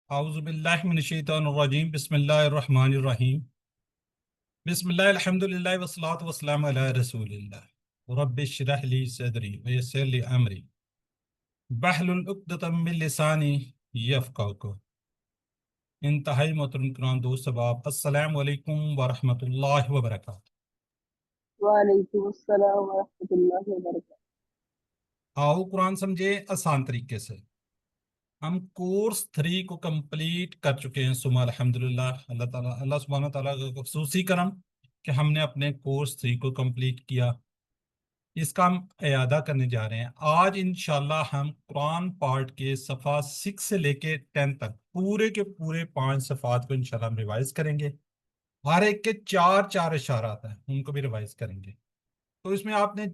اعوذ باللہ من الشیطان الرجیم بسم اللہ الرحمن الرحیم بسم اللہ الحمدللہ والصلاة والسلام علی رسول اللہ رب اشرح لی صدری ویسر لی امری واحلل عقدۃ من لسانی یفقہوا قولی۔ انتہائی محترم کرام دوست احباب، السلام علیکم ورحمۃ اللہ وبرکاتہ۔ وعلیکم السلام ورحمۃ اللہ وبرکاتہ۔ آؤ قرآن سمجھے آسان طریقے سے۔ ہم کورس 3 کو کمپلیٹ کر چکے ہیں، ثم الحمدللہ۔ اللہ سبحانہ تعالیٰ کا خصوصی کرم کہ ہم نے اپنے کورس 3 کو کمپلیٹ کیا۔ اس کا ہم اعادہ کرنے جا رہے ہیں آج انشاءاللہ۔ ہم قرآن پارٹ کے صفحہ 6 سے لے کے 10 تک پورے کے پورے 5 صفحات کو انشاءاللہ ہم ریوائز کریں گے۔ ہر ایک کے 4 اشارات ہیں، ان کو بھی ریوائز کریں گے۔ تو اس میں آپ نے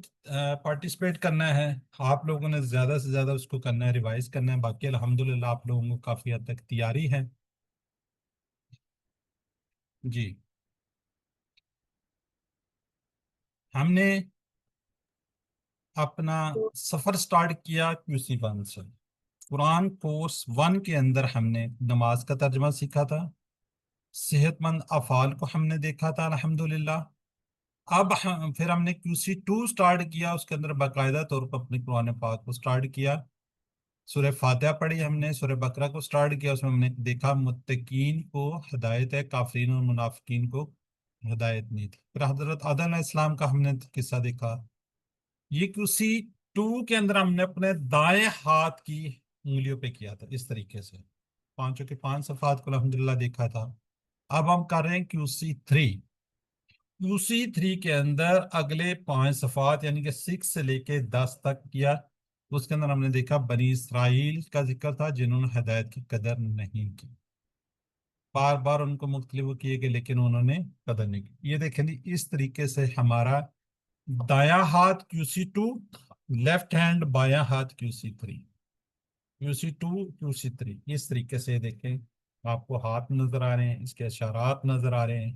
پارٹیسپیٹ کرنا ہے، آپ لوگوں نے زیادہ سے زیادہ اس کو کرنا ہے، ریوائز کرنا ہے۔ باقی الحمدللہ آپ لوگوں کو کافی حد تک تیاری ہے جی۔ ہم نے اپنا سفر سٹارٹ کیا QC 1 سے۔ قرآن کورس 1 کے اندر ہم نے نماز کا ترجمہ سیکھا تھا، صحت مند افعال کو ہم نے دیکھا تھا الحمدللہ۔ اب پھر ہم نے QC 2 سٹارٹ کیا، اس کے اندر باقاعدہ طور پر اپنے قرآن پاک کو سٹارٹ کیا۔ سورہ فاتحہ پڑھی ہم نے، سورہ بقرہ کو سٹارٹ کیا، اس میں ہم نے دیکھا متقین کو ہدایت ہے، کافرین اور منافقین کو ہدایت نہیں تھی۔ پھر حضرت آدم علیہ السلام کا ہم نے قصہ دیکھا۔ یہ QC 2 کے اندر ہم نے اپنے دائیں ہاتھ کی انگلیوں پہ کیا تھا اس طریقے سے، 5 کے 5 صفحات کو الحمدللہ دیکھا تھا۔ اب ہم کر رہے ہیں QC 3۔ QC 3 کے اندر اگلے 5 صفحات یعنی کہ 6 سے لے کے 10 تک کیا۔ اس کے اندر ہم نے دیکھا بنی اسرائیل کا ذکر تھا جنہوں نے ہدایت کی قدر نہیں کی، بار بار ان کو مختلف کیے گئے لیکن انہوں نے قدر نہیں کی۔ یہ دیکھیں جی، اس طریقے سے ہمارا دایاں ہاتھ QC 2، لیفٹ ہینڈ بایاں ہاتھ QC 3، QC 2 QC 3، اس طریقے سے دیکھیں آپ کو ہاتھ نظر آ رہے ہیں، اس کے اشارات نظر آ رہے ہیں۔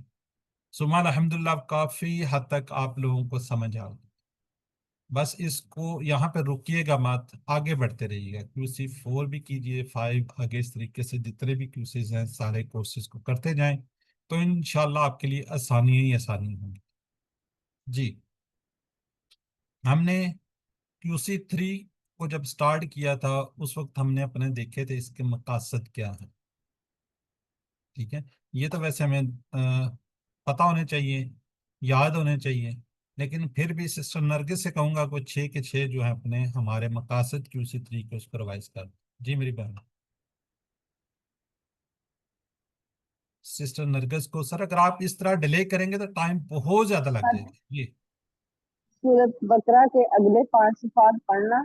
ثم الحمدللہ کافی حد تک آپ لوگوں کو سمجھ آ گئی۔ بس اس کو یہاں پہ رکیے گا مت، آگے بڑھتے رہیے گا۔ QC 4 بھی کیجئے، 5 آگے، اس طریقے سے جتنے بھی QCs ہیں سارے کورسز کو کرتے جائیں تو انشاءاللہ آپ کے لیے آسانی ہی آسانی ہوں گی جی۔ ہم نے QC 3 کو جب سٹارٹ کیا تھا اس وقت ہم نے اپنے دیکھے تھے اس کے مقاصد کیا ہیں، ٹھیک ہے۔ یہ تو ویسے ہمیں پتہ ہونے چاہیے، یاد ہونے چاہیے، لیکن پھر بھی سسٹر نرگس سے کہوں گا کہ 6 کے 6 جو ہیں اپنے ہمارے مقاصد QC 3 کے اس کو ریوائز کر جی میری بہن سسٹر نرگس کو۔ سر اگر آپ اس طرح ڈیلے کریں گے تو ٹائم بہت زیادہ لگ جائے گا جی۔ سورۃ بقرہ کے اگلے 5 صفحات پڑھنا،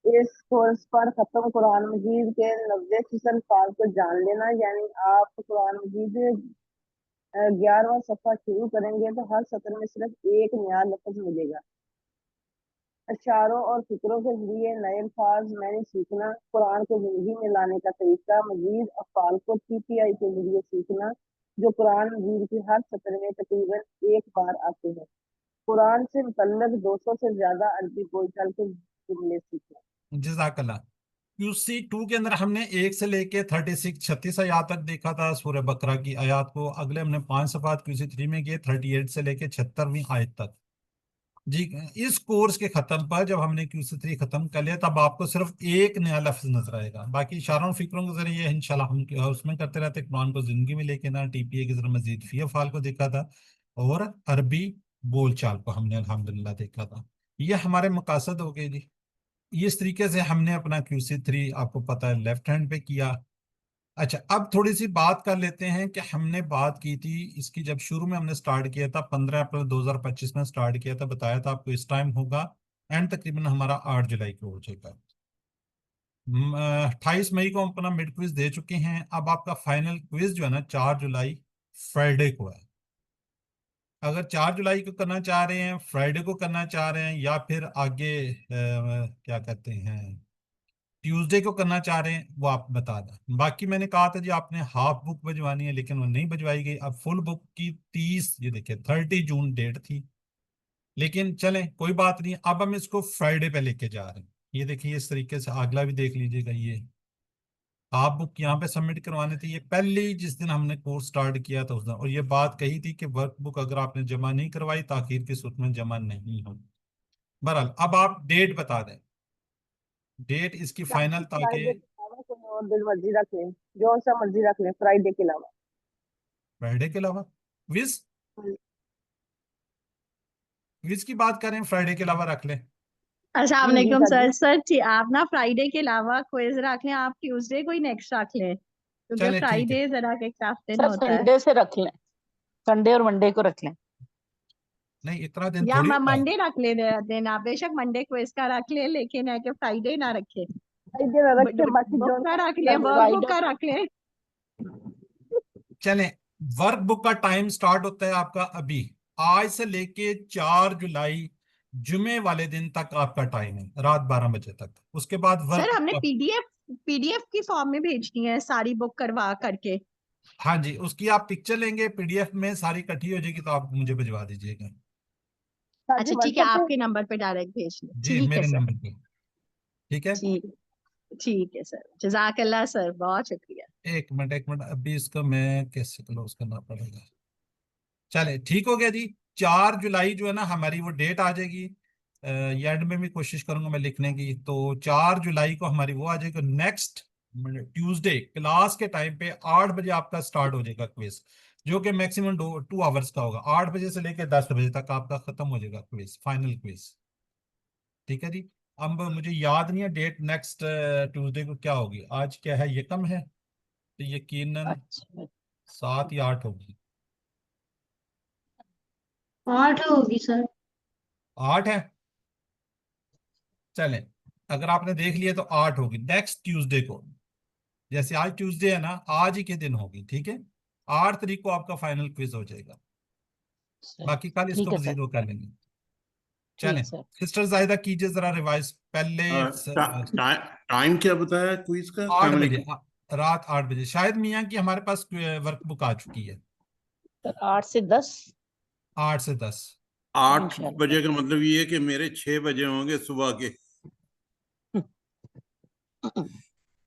اس کورس پر ختم قرآن مجید کے 90 فیصد الفاظ کو جان لینا، یعنی آپ قرآن مجید 11واں صفحہ شروع کریں گے تو ہر سطر میں صرف ایک نیا لفظ ملے گا۔ اشاروں اور فکروں کے ذریعے نئے الفاظ میں نے سیکھنا، قرآن کو زندگی میں لانے کا طریقہ، مزید افعال کو PPI کے ذریعے سیکھنا جو قرآن مجید کی ہر سطر میں تقریباً ایک بار آتے ہیں۔ قرآن سے متعلق 200 سے زیادہ عربی بول چال کے جملے سیکھیں۔ جزاک اللہ۔ QC 2 کے اندر ہم نے 1 سے لے کے 36 آیات تک دیکھا تھا سورہ بقرہ کی آیات کو۔ اگلے ہم نے 5 صفحات QC 3 میں کیے 38 سے لے کے 76ویں آیت تک جی۔ اس کورس کے ختم پر جب ہم نے QC 3 ختم کر لیا تب آپ کو صرف ایک نیا لفظ نظر آئے گا، باقی اشاروں فکروں کے ذریعے انشاءاللہ ہم اس میں کرتے رہتے۔ قرآن کو زندگی میں لے کے نا TPA کے ذریعے مزید فی افعال کو دیکھا تھا اور عربی بول چال کو ہم نے الحمدللہ دیکھا تھا۔ یہ ہمارے مقاصد ہو گئے جی۔ اس طریقے سے ہم نے اپنا QC 3 آپ کو پتہ ہے لیفٹ ہینڈ پہ کیا۔ اچھا اب تھوڑی سی بات کر لیتے ہیں کہ ہم نے بات کی تھی اس کی جب شروع میں ہم نے سٹارٹ کیا تھا 15 اپریل 2025 میں سٹارٹ کیا تھا، بتایا تھا آپ کو اس ٹائم ہوگا اینڈ تقریباً ہمارا 8 جولائی کو ہو جائے گا۔ 28 مئی کو ہم اپنا مڈ کوئز دے چکے ہیں، اب آپ کا فائنل کوئز جو ہے نا 4 جولائی فرائیڈے کو ہے۔ اگر 4 جولائی کو کرنا چاہ رہے ہیں، فرائیڈے کو کرنا چاہ رہے ہیں، یا پھر آگے کیا کہتے ہیں ٹیوزڈے کو کرنا چاہ رہے ہیں، وہ آپ بتا دیں۔ باقی میں نے کہا تھا جی آپ نے ہاف بک بھجوانی ہے لیکن وہ نہیں بھجوائی گئی۔ اب فل بک کی 30 یہ دیکھیں 30 جون ڈیٹ تھی، لیکن چلیں کوئی بات نہیں، اب ہم اس کو فرائیڈے پہ لے کے جا رہے ہیں۔ یہ دیکھیے اس طریقے سے اگلا بھی دیکھ لیجئے گا، یہ آپ بک یہاں پہ سبمٹ کروانے تھے، یہ پہلی جس دن ہم نے کورس سٹارٹ کیا تھا اس دن، اور یہ بات کہی تھی کہ ورک بک اگر آپ نے جمع نہیں کروائی تاخیر کی صورت میں جمع نہیں ہوگی۔ بہرحال اب آپ ڈیٹ بتا دیں، ڈیٹ اس کی فائنل، فرائیڈے تاکہ کے علاوہ کوئی اور دن مرضی رکھ لیں، جو سا مرضی رکھ لیں فرائیڈے کے علاوہ۔ فرائیڈے کے علاوہ وز وز کی بات کریں، فرائیڈے کے علاوہ رکھ لیں۔ السلام جی جی علیکم سر جی، سر، آپ نا فرائیڈے کے علاوہ کوئز رکھ لیں، آپ ٹیوزڈے کوئی نیکسٹ رکھ لیں، کیونکہ چلے ٹھیک ہے، فرائیڈے ذرا ایک ہفتے میں سر ہوتا ہے، سنڈے سے رکھ لیں، سنڈے اور منڈے کو رکھ لیں۔ نہیں اتنا دن یا تھوڑی ہوتا ہے۔ منڈے رکھ لیں دینا، بے شک منڈے کوئز کا رکھ لیں، لیکن ہے کہ فرائیڈے نہ رکھے، فرائیڈے نہ رکھیں، باقی جو بک کا رکھ لیں، کر دیں۔ ورک بک فرائیڈے کا کو رکھ لیں۔ چلیں، ورک بک کا ٹائم سٹارٹ ہوتا ہے آپ کا ابھی، آج سے لے کے 4 جولائی جمعے والے دن تک آپ کا ٹائم ہے، رات 12 بجے تک۔ اس کے بعد سر ورک ہم نے بک، پی ڈی ایف کی فارم میں بھیجنی ہے ساری بک کروا کر کے۔ ہاں جی، اس کی آپ پکچر لیں گے، پی ڈی ایف میں ساری کٹھی ہو جائے گی تو آپ مجھے بھجوا دیجیے گا۔ ہاں جی اچھا ٹھیک ہے، واٹسپ پہ۔ آپ کے نمبر پہ ڈائریکٹ بھیج دیں، جی ٹھیک ہے میرے سر، نمبر پہ، ٹھیک ہے۔ ٹھیک ہے سر، جزاک اللہ سر، بہت شکریہ۔ ایک منٹ ابھی اس کو میں کیسے کلوز کرنا پڑے گا۔ چلے ٹھیک ہو گیا جی، 4 جولائی جو ہے نا ہماری وہ ڈیٹ آ جائے گی، یہ اینڈ میں بھی کوشش کروں گا میں لکھنے کی، تو 4 جولائی کو ہماری وہ آ جائے گی، نیکسٹ ٹیوزڈے کلاس کے ٹائم پہ 8 بجے آپ کا سٹارٹ ہو جائے گا کویز، جو کہ میکسیمم 2 آورس کا ہوگا، 8 بجے سے لے کے 10 بجے تک آپ کا ختم ہو جائے گا کویز، فائنل کویز، ٹھیک ہے جی۔ اب مجھے یاد نہیں ہے ڈیٹ نیکسٹ ٹیوزڈے کو کیا ہوگی، آج کیا ہے، یکم ہے، تو یقیناً اچھا 7 یا 8 ہوگی، 8 ہوگی سر۔ 8 ہے، چلیں اگر آپ نے دیکھ لیا تو 8 ہوگی نیکسٹ ٹیوزڈے کو، جیسے آج ٹیوزڈے ہے نا، آج ہی کے دن ہوگی، ٹھیک ہے، 8 تاریخ کو آپ کا فائنل کوئز ہو جائے گا، سر، باقی کل اس ٹھیک کو ہے سر، مزید وہ کر لیں گے۔ چلیں ٹھیک سر۔ سسٹر زاہدہ کیجئے ذرا ریوائز پہلے ٹائم کیا بتایا کوئز کا؟ السلام 8 بجے، علیکم۔ رات 8 بجے، شاید میاں کی ہمارے پاس ورک بک آ چکی ہے، سر 8 سے 10 8 سے 10، 8 انشاءاللہ بجے سر۔ کا مطلب یہ ہے کہ میرے 6 بجے ہوں گے صبح کے۔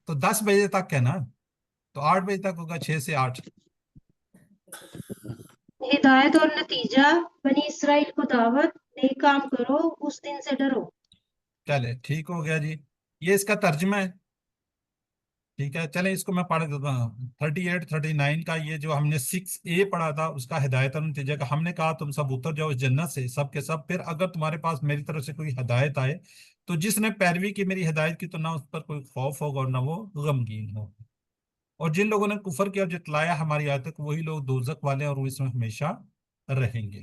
تو 10 بجے تک ہے نا، تو 8 بجے تک ہوگا، 6 سے 8۔ ہدایت اور نتیجہ، بنی اسرائیل کو دعوت، نیک کام کرو، اس دن سے ڈرو۔ چلے ٹھیک ہو گیا جی، یہ اس کا ترجمہ ہے، ٹھیک ہے۔ چلیں اس کو میں پڑھ دیتا ہوں، 38 39 کا یہ جو ہم نے 6A پڑھا تھا اس کا ہدایت اور نتیجہ کا، ہم نے کہا تم سب اتر جاؤ اس جنت سے سب کے سب، پھر اگر تمہارے پاس میری طرف سے کوئی ہدایت آئے تو جس نے پیروی کی میری ہدایت کی تو نہ اس پر کوئی خوف ہوگا اور نہ وہ غمگین ہوگا، اور جن لوگوں نے کفر کیا اور جٹلایا ہماری آیت تک، وہی لوگ دوزخ والے ہیں اور وہ اس میں ہمیشہ رہیں گے۔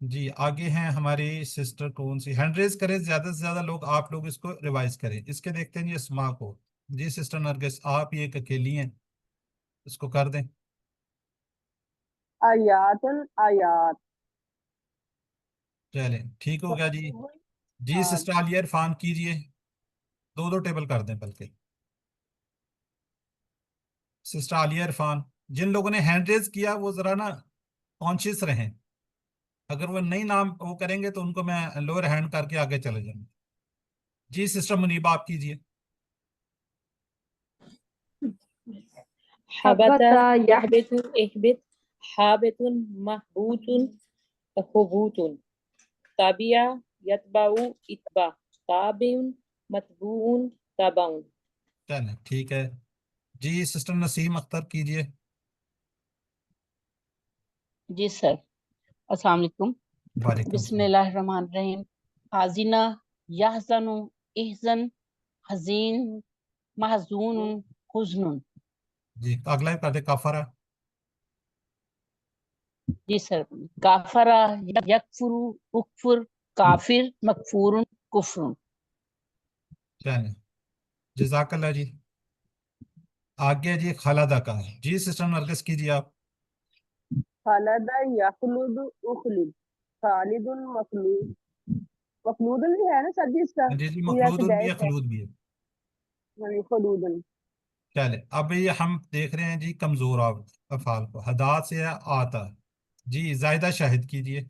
جی آگے ہیں ہماری سسٹر، کون سی ہینڈ ریز کریں، زیادہ سے زیادہ لوگ، آپ لوگ اس کو ریوائز کریں، اس کے دیکھتے ہیں یہ اسما کو، جی سسٹر نرگس آپ یہ ایک اکیلی ہیں، اس کو کر دیں۔ آیات آیات۔ چلیں ٹھیک ہو گیا جی، جی ہاں سسٹر عالیہ عرفان کیجئے، 2 ٹیبل کر دیں بلکہ، سسٹر عالیہ عرفان، جن لوگوں نے ہینڈ ریز کیا وہ ذرا نا کانشیس رہیں، اگر وہ نئی نام وہ کریں گے تو ان کو میں لوور ہینڈ کر کے آگے چلے جائیں گے۔ جی سسٹر منیبہ آپ کیجئے۔ حبت يحبط اهبط، حابط محبوط حبوط، تابع يتبع اتباع، تابع متبوع تبع۔ چلیں ٹھیک ہے جی، سسٹر نسیم اختر کیجئے۔ جی سر، السلام علیکم۔ وعلیکم بسم السلام۔ اللہ الرحمن الرحیم۔ حازنہ یحزن احزن، حزین محزون حزن۔ جی اگلا کر دے کافرہ۔ جی سر، کافرہ یکفر اکفر، کافر مکفور کفر۔ چلیں جزاک اللہ جی، آگے جی خالدہ کا، جی سسٹر نرگس کیجئے آپ۔ خالد یخلد اخلد، خالد مخلود، مخلود بھی ہے نا سر جی اس کا، جی جی یہ ایسے مخلود بھی ہے، بیس ہے، خلود بھی ہے۔ یعنی خلود۔ چلے اب یہ ہم دیکھ رہے ہیں جی کمزور افعال کو، ہدا سے ہے آتا، جی زائدہ شاہد کیجئے۔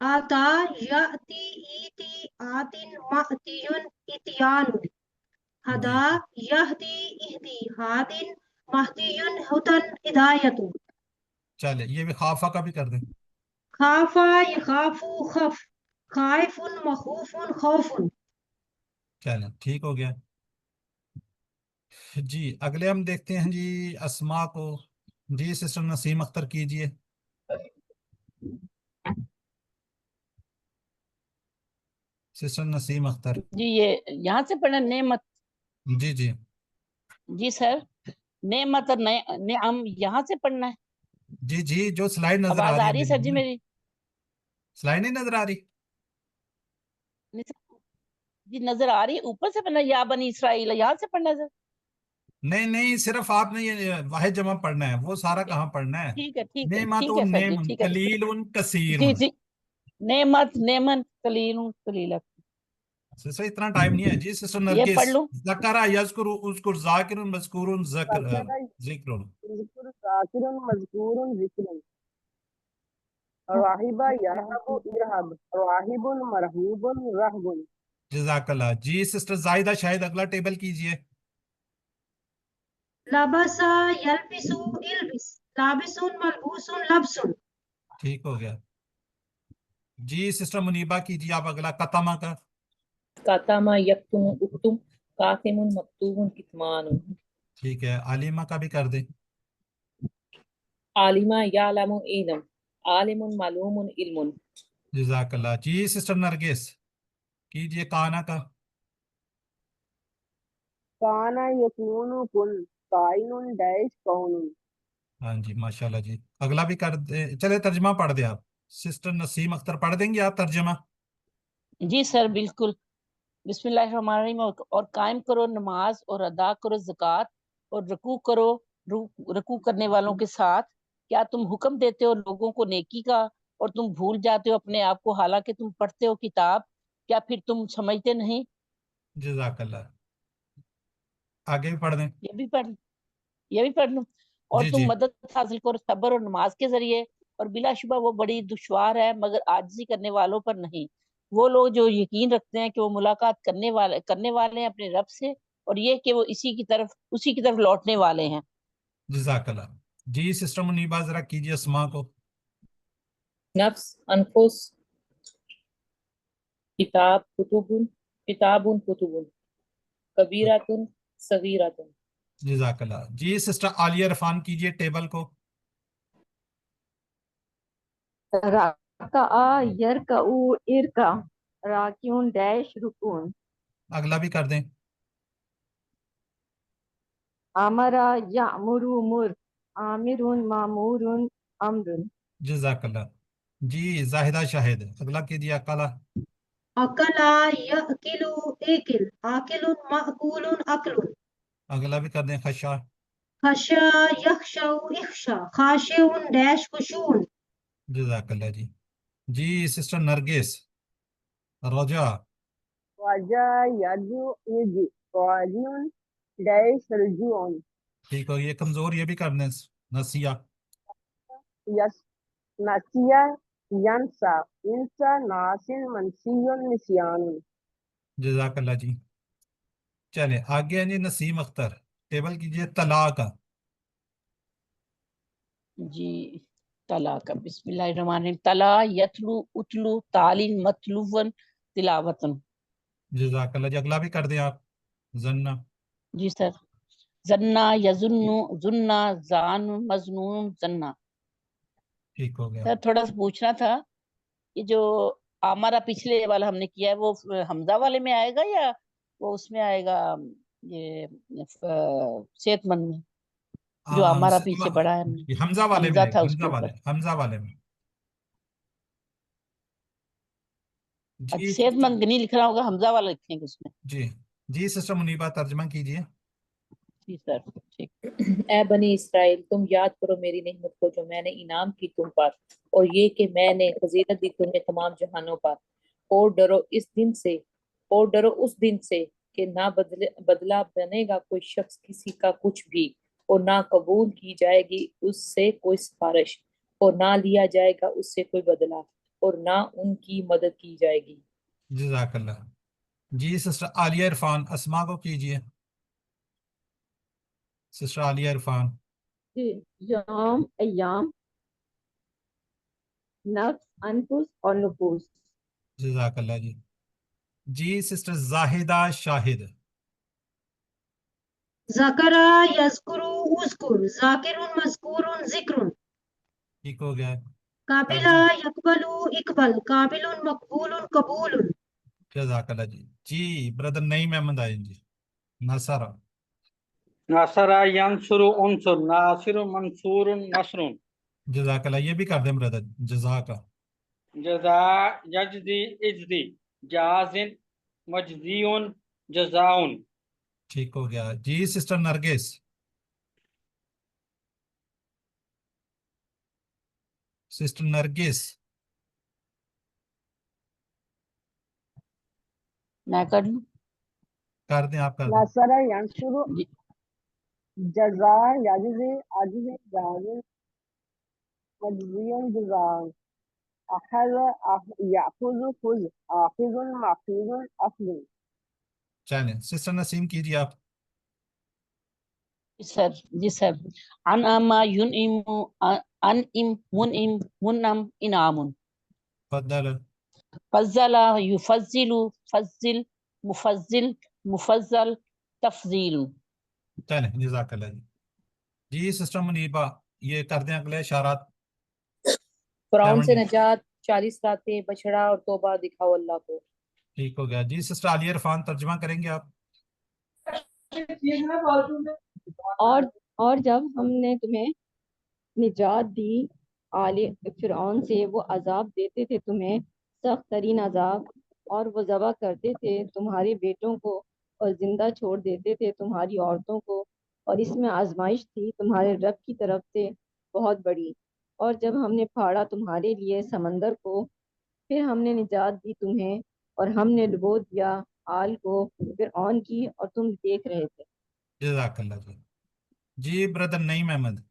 آتا یاتی ایتی آتن ماتیون اتیان، हदा यहदी इहदी हादिन महदियुन हुदन हिदायतु। चले ये भी खाफा का भी कर दें। खाफा यखाफु खफ, खाइफुन मखूफुन खौफुन। चले ठीक हो गया जी। अगले हम देखते हैं जी अस्मा को। जी सिस्टर नसीम अख्तर कीजिए। सिस्टर नसीम अख्तर। जी ये यहाँ से पढ़ना नेमत। जी जी जी सर, नेमत और नेअम यहाँ से पढ़ना है। जी जी जो स्लाइड नजर आ आवाज रही आ है रही है मेरे सर जी में, मेरी? स्लाइड नहीं नजर आ रही? नहीं सर, जी नजर आ रही है। ऊपर से पढ़ना है, या बनी इसराइल, यहाँ से पढ़ना है सर। नहीं नहीं सिर्फ आपने ये वाहिद जमा पढ़ना है, वो सारा कहाँ पढ़ना है? ठीक है ठीक है नेमत ठीक है सर जी, नेम ठीक है। कलील कसीर। जी जी, नेमत नेमन कलील कलीला। सिस्टर इतना टाइम नहीं है जी। सिस्टर ये नरगिस। पढ़ लूं? ज़करा यज़कुरु उज़कुर ज़ाकिरुन मज़कूरुन ज़करा ज़िक्रुन। यज़कुरु ज़ाकिरुन मज़कूरुन ज़िक्रुन। राहिबा यरहबु इरहब, राहिबुन मरहूबुन रहबुन। जज़ाकल्लाह जी। सिस्टर जाहिदा शाहिद अगला टेबल कीजिए। लबसा यल्बिसु इल्बिस, लाबिसुन मलबूसुन लब्सुन। ठीक हो गया जी। सिस्टर मुनीबा कीजिए आप अगला कतमा का। कातामा यक्तुम उक्तुम, कातिमुन मक्तूबुन कितमानुन। ठीक है आलिमा का भी कर दें। आलिमा यालमु इलम, आलिमुन मालूमुन इल्मुन। जज़ाकल्लाह जी। सिस्टर नरगिस कीजिए काना का। काना यकूनु कुन, काइनुन डैश कौनुन। हाँ जी माशाल्लाह जी। अगला भी कर दे। चले तर्जमा पढ़ दे आप। सिस्टर नसीम अख्तर पढ़ देंगे आप तर्जमा? जी सर बिल्कुल। बिस्मिल्लाहिर्रहमानिर्रहीम। और कायम करो नमाज और अदा करो ज़कात और रकू करो रकू करने वालों के साथ। क्या तुम हुक्म देते हो लोगों को नेकी का और तुम भूल जाते हो अपने आप को, हालांकि तुम पढ़ते हो किताब। क्या फिर तुम समझते नहीं? जज़ाकल्लाह। आगे भी पढ़ दें। ये भी पढ़ ये भी पढ़ लूं? और जी तुम जी मदद हासिल करो सब्र और नमाज के जरिए, और बिलाशुबा वो बड़ी दुश्वार है मगर आजिज़ी करने वालों पर नहीं। वो लोग जो यकीन रखते हैं कि वो मुलाकात करने वाले हैं अपने रब से, और ये कि वो उसी की तरफ लौटने वाले हैं। जज़ाकल्लाह जी। सिस्टर मुनीबा जरा कीजिए अस्मा को। नफ्स अनफुस, किताब कुतुबुन, किताबुन कुतुबुन, कबीरातुन सगीरातुन। जज़ाकल्लाह जी। सिस्टर आलिया इरफान कीजिए टेबल को। रका यरकऊ इरका, राकिउन डैश रुकून। अगला भी कर दें। अमरा यामुरु मुर, आमिरुन मामूरुन अमरुन। जज़ाकल्लाह जी। जाहिदा शाहिद अगला कीजिए अकला। अकला यअकिलु इकिल, आकिलुन मअकूलुन अक्लुन। अगला भी कर दें खशा। खशा यखशउ इख्शा, खाशिउन डैश खुशून। जज़ाकल्लाह जी। जी सिस्टर नरगिस रजा। वाजा याजु यजी, वाजियुन डैश रजुन। ठीक हो ये कमजोर ये भी कर दें। नसिया। यस नसिया यंसा, इंसा नासिन मनसियुन निसियानुन। जज़ाकल्लाह जी। चले आगे हैं जी नसीम अख्तर। टेबल कीजिए तला का। जी तला का। बिस्मिल्लाहिर्रहमानिर्रहीम। तला यतलू उतलू तालिन मतलुवन तिलावतन। जज़ाकल्लाह जी। अगला भी कर दें आप जन्ना। जी सर। जन्ना यजुन्नु जुन्ना जान मजनून जन्ना। ठीक हो गया सर थोड़ा सा पूछना था, ये जो हमारा पिछले वाला हमने किया है वो हमजा वाले में आएगा या वो उसमें आएगा, ये सेहतमंद में? जो हमारा पीछे पढ़ा है हमने, हमजा वाले में हमजा था उसके ऊपर। हमजा वाले में जी। सेहतमंद नहीं लिख रहा होगा, हमजा वाला लिखेंगे उसमें। जी जी सिस्टर मुनीबा तर्जमा कीजिए। जी सर ठीक। ए बनी इसराइल, तुम याद करो मेरी नेमत को जो मैंने इनाम की तुम पर, और ये कि मैंने फजीलत दी तुम्हें तमाम जहानों पर। और डरो इस दिन से, और डरो उस दिन से कि ना बदला बनेगा कोई शख्स किसी का कुछ भी, और ना कबूल की जाएगी उससे कोई सिफारिश, और ना लिया जाएगा उससे कोई बदला, और ना उनकी मदद की जाएगी। जज़ाकल्लाह जी। सिस्टर आलिया इरफान अस्मा को कीजिए। सिस्टर आलिया इरफान। जी, यौम, अय्याम, नफ्स, अनफुस और नुफूस। जज़ाकल्लाह जी। जी सिस्टर जाहिदा शाहिद। ज़करा यज़कुरु उज़कुर, ज़ाकिरुन मज़कूरुन ज़िक्रुन, ठीक हो गया। काबिला यक़बलु इक़बल, काबिलुन मक़बूलुन क़बूलुन। जज़ाकल्लाह जी। जी ब्रदर नईम अहमद आए जी। नसरा। नासरा यंसुरु उनसुर, नासिरु मंसूरुन नसरुन। जज़ाकल्लाह, ये भी कर दें ब्रदर। जज़ाका। जज़ा यजदी इजदी, जाजिन मजदियुन जज़ाउन। ठीक हो गया जी। सिस्टर नरगिस। सिस्टर नरगिस। मैं कर लूं? कर दें, आप कर दें। नसरा यंसुरु, जी, जज़ा यजज़ी, अजज़ी जाज़ी, मजज़ियन जज़ान, अखज़ यअखुज़ु खुज़, आखिज़ुन मअखूज़ुन अख़्ज़ुन। चलें सिस्टर नसीम कीजिए आप। सर। जी सर। अनअमा युनइमु, अनइम, मुनइम, मुनअम, इनामुन। फद्दल। फज़्ज़ला युफ़ज़्ज़िलु, फ़ज़्ज़िल, मुफ़ज़्ज़िल, मुफ़ज़्ज़ल, तफ़ज़ीलु। चलें जज़ाकल्लाह जी। जी सिस्टर मुनीबा, ये कर दें अगले इशारात। फ़िरौन से 70। नजात, 40 रातें, बछड़ा और तौबा दिखाओ अल्लाह को। ठीक हो गया जी। सिस्टर आलिया इरफान तर्जुमा करेंगे आप। और जब हमने तुम्हें निजात दी आले फिरौन से, वो अजाब देते थे तुम्हें, सख्त तरीन अजाब, और वो ज़बह करते थे तुम्हारे बेटों को और जिंदा छोड़ देते थे तुम्हारी औरतों को, और इसमें आजमाइश थी तुम्हारे रब की तरफ से बहुत बड़ी। और जब हमने फाड़ा तुम्हारे लिए समंदर को, फिर हमने निजात दी तुम्हें, और हमने डुबो दिया आल को फिरौन की, और तुम देख रहे थे। जज़ाकल्लाह जी। जी brother Naeem Ahmad.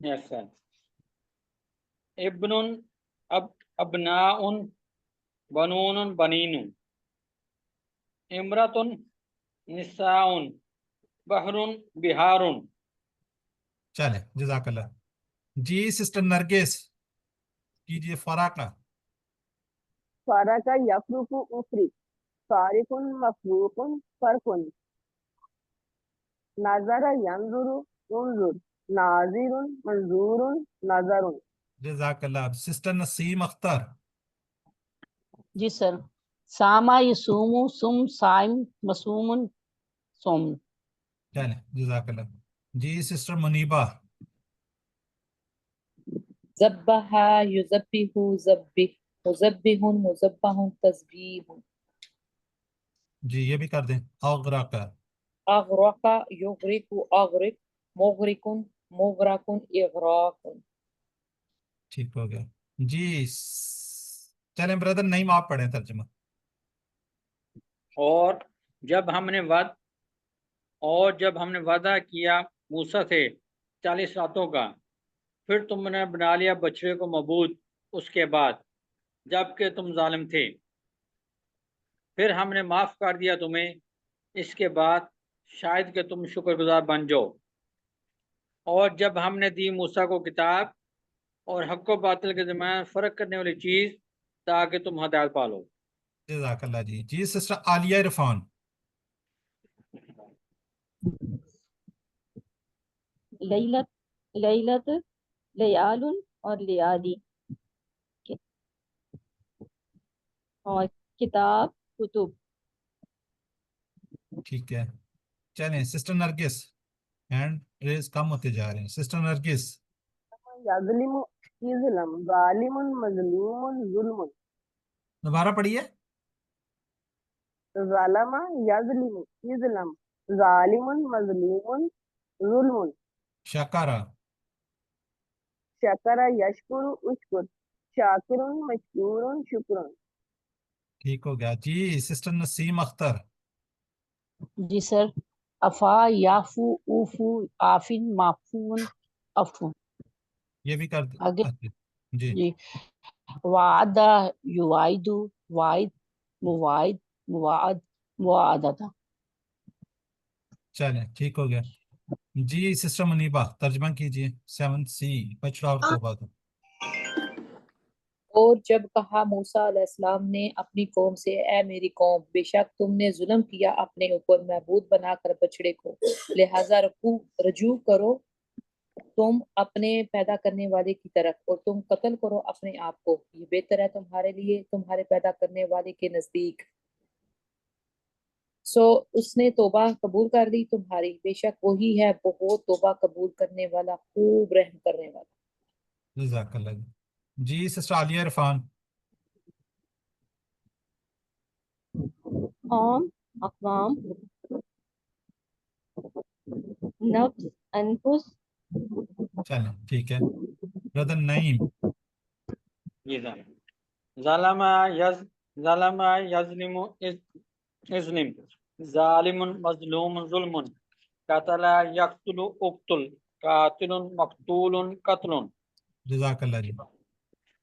Yes sir. इब्नुन अब अबनाउन, बनूनुन बनीनुन, इमरतुन निसाउन, बहरुन बिहारुन। चलें जज़ाकल्लाह जी। सिस्टर नरगिस कीजिए फराका। फ़रका यफ़रुकु उफ़रिक, फ़ारिकुन मफ़रूकुन फ़र्कुन, नज़रा यंज़ुरु उन्ज़ुर, नाज़िरुन मंज़ूरुन नज़रुन। जज़ाकल्लाह। सिस्टर नसीम अख्तर। जी सर। सामा यसूमु, सुम, साइम, मसूमुन, सोम। चलें जज़ाकल्लाह जी। सिस्टर मुनीबा। ज़ब्बहा युज़ब्बिहु ज़ब्बिह, मुज़ब्बिहुन मुज़ब्बहुन तज़बीहुन। जी ये भी कर दें। अगराका। अग़रक़ा युग़रिक़ु अग़रिक़, मुग़रिकुन मुग़रकुन इग़राक़ुन। ठीक हो गया जी। चलें ब्रदर नईम आप पढ़ें तर्जुमा। और जब हमने वादा किया मूसा से 40 रातों का, फिर तुमने बना लिया बछड़े को मबूद उसके बाद, जबकि तुम जालिम थे। फिर हमने माफ कर दिया तुम्हें इसके बाद, शायद कि तुम शुक्रगुजार बन जाओ। और जब हमने दी मूसा को किताब और हक व बातिल के दरमियान फर्क करने वाली चीज, ताकि तुम हदायत पालो। जज़ाकल्लाह जी। जी सिस्टर आलिया इरफान। लैलत, लैलत, लयालुन और लियाली, और किताब, कुतुब। ठीक है। चलें सिस्टर नरगिस। हैंड रेस कम होते जा रहे हैं। सिस्टर नरगिस। यज़लिमु इज़लम, ज़ालिमुन मज़लूमुन ज़ुल्मुन। दोबारा पढ़िए। ज़लमा यज़लिमु इज़लम, ज़ालिमुन मज़लूमुन ज़ुल्मुन। शकारा। शकरा यशकुरु उशकुर, शाकिरुन मशकूरुन शुक्रुन। ठीक हो गया जी। सिस्टर नसीम अख्तर। जी सर। अफा, याफू, ऊफू, आफिन, माफून, अफू। ये भी कर दे। आगे। अच्छा, जी। जी। वादा, युवाइदु, वाइद, मुवाइद, मुवाद, मुआदता। चलें ठीक हो गया जी। सिस्टर मुनीबा तर्जमा कीजिए 7C बछड़ा और तौबा का। और जब कहा मूसा अलैहिस्सलाम ने अपनी कौम से, ए मेरी कौम, बेशक तुमने जुल्म किया अपने ऊपर महबूद बनाकर बछड़े को, लिहाजा रजू करो तुम अपने पैदा करने वाले की तरफ, और तुम कत्ल करो अपने आप को, ये बेहतर है तुम्हारे लिए तुम्हारे पैदा करने वाले के नजदीक। सो उसने तौबा कबूल कर ली तुम्हारी, बेशक वही है बहुत तौबा कबूल करने वाला, खूब रहम करने वाला। जज़ाकल्लाह जी। सिस्टर आलिया इरफान। कौम, अक़वाम, नफ्स, अनफुस। चलें ठीक है। ब्रदर नईम। जी सर। ज़लमा यज़लिमु इज़्लिम ज़ालिमुन मज़लूमुन ज़ुल्मुन क़तला यक़्तुलु उक़्तुल क़ातिलुन मक़तूलुन क़त्लुन। जज़ाकल्लाह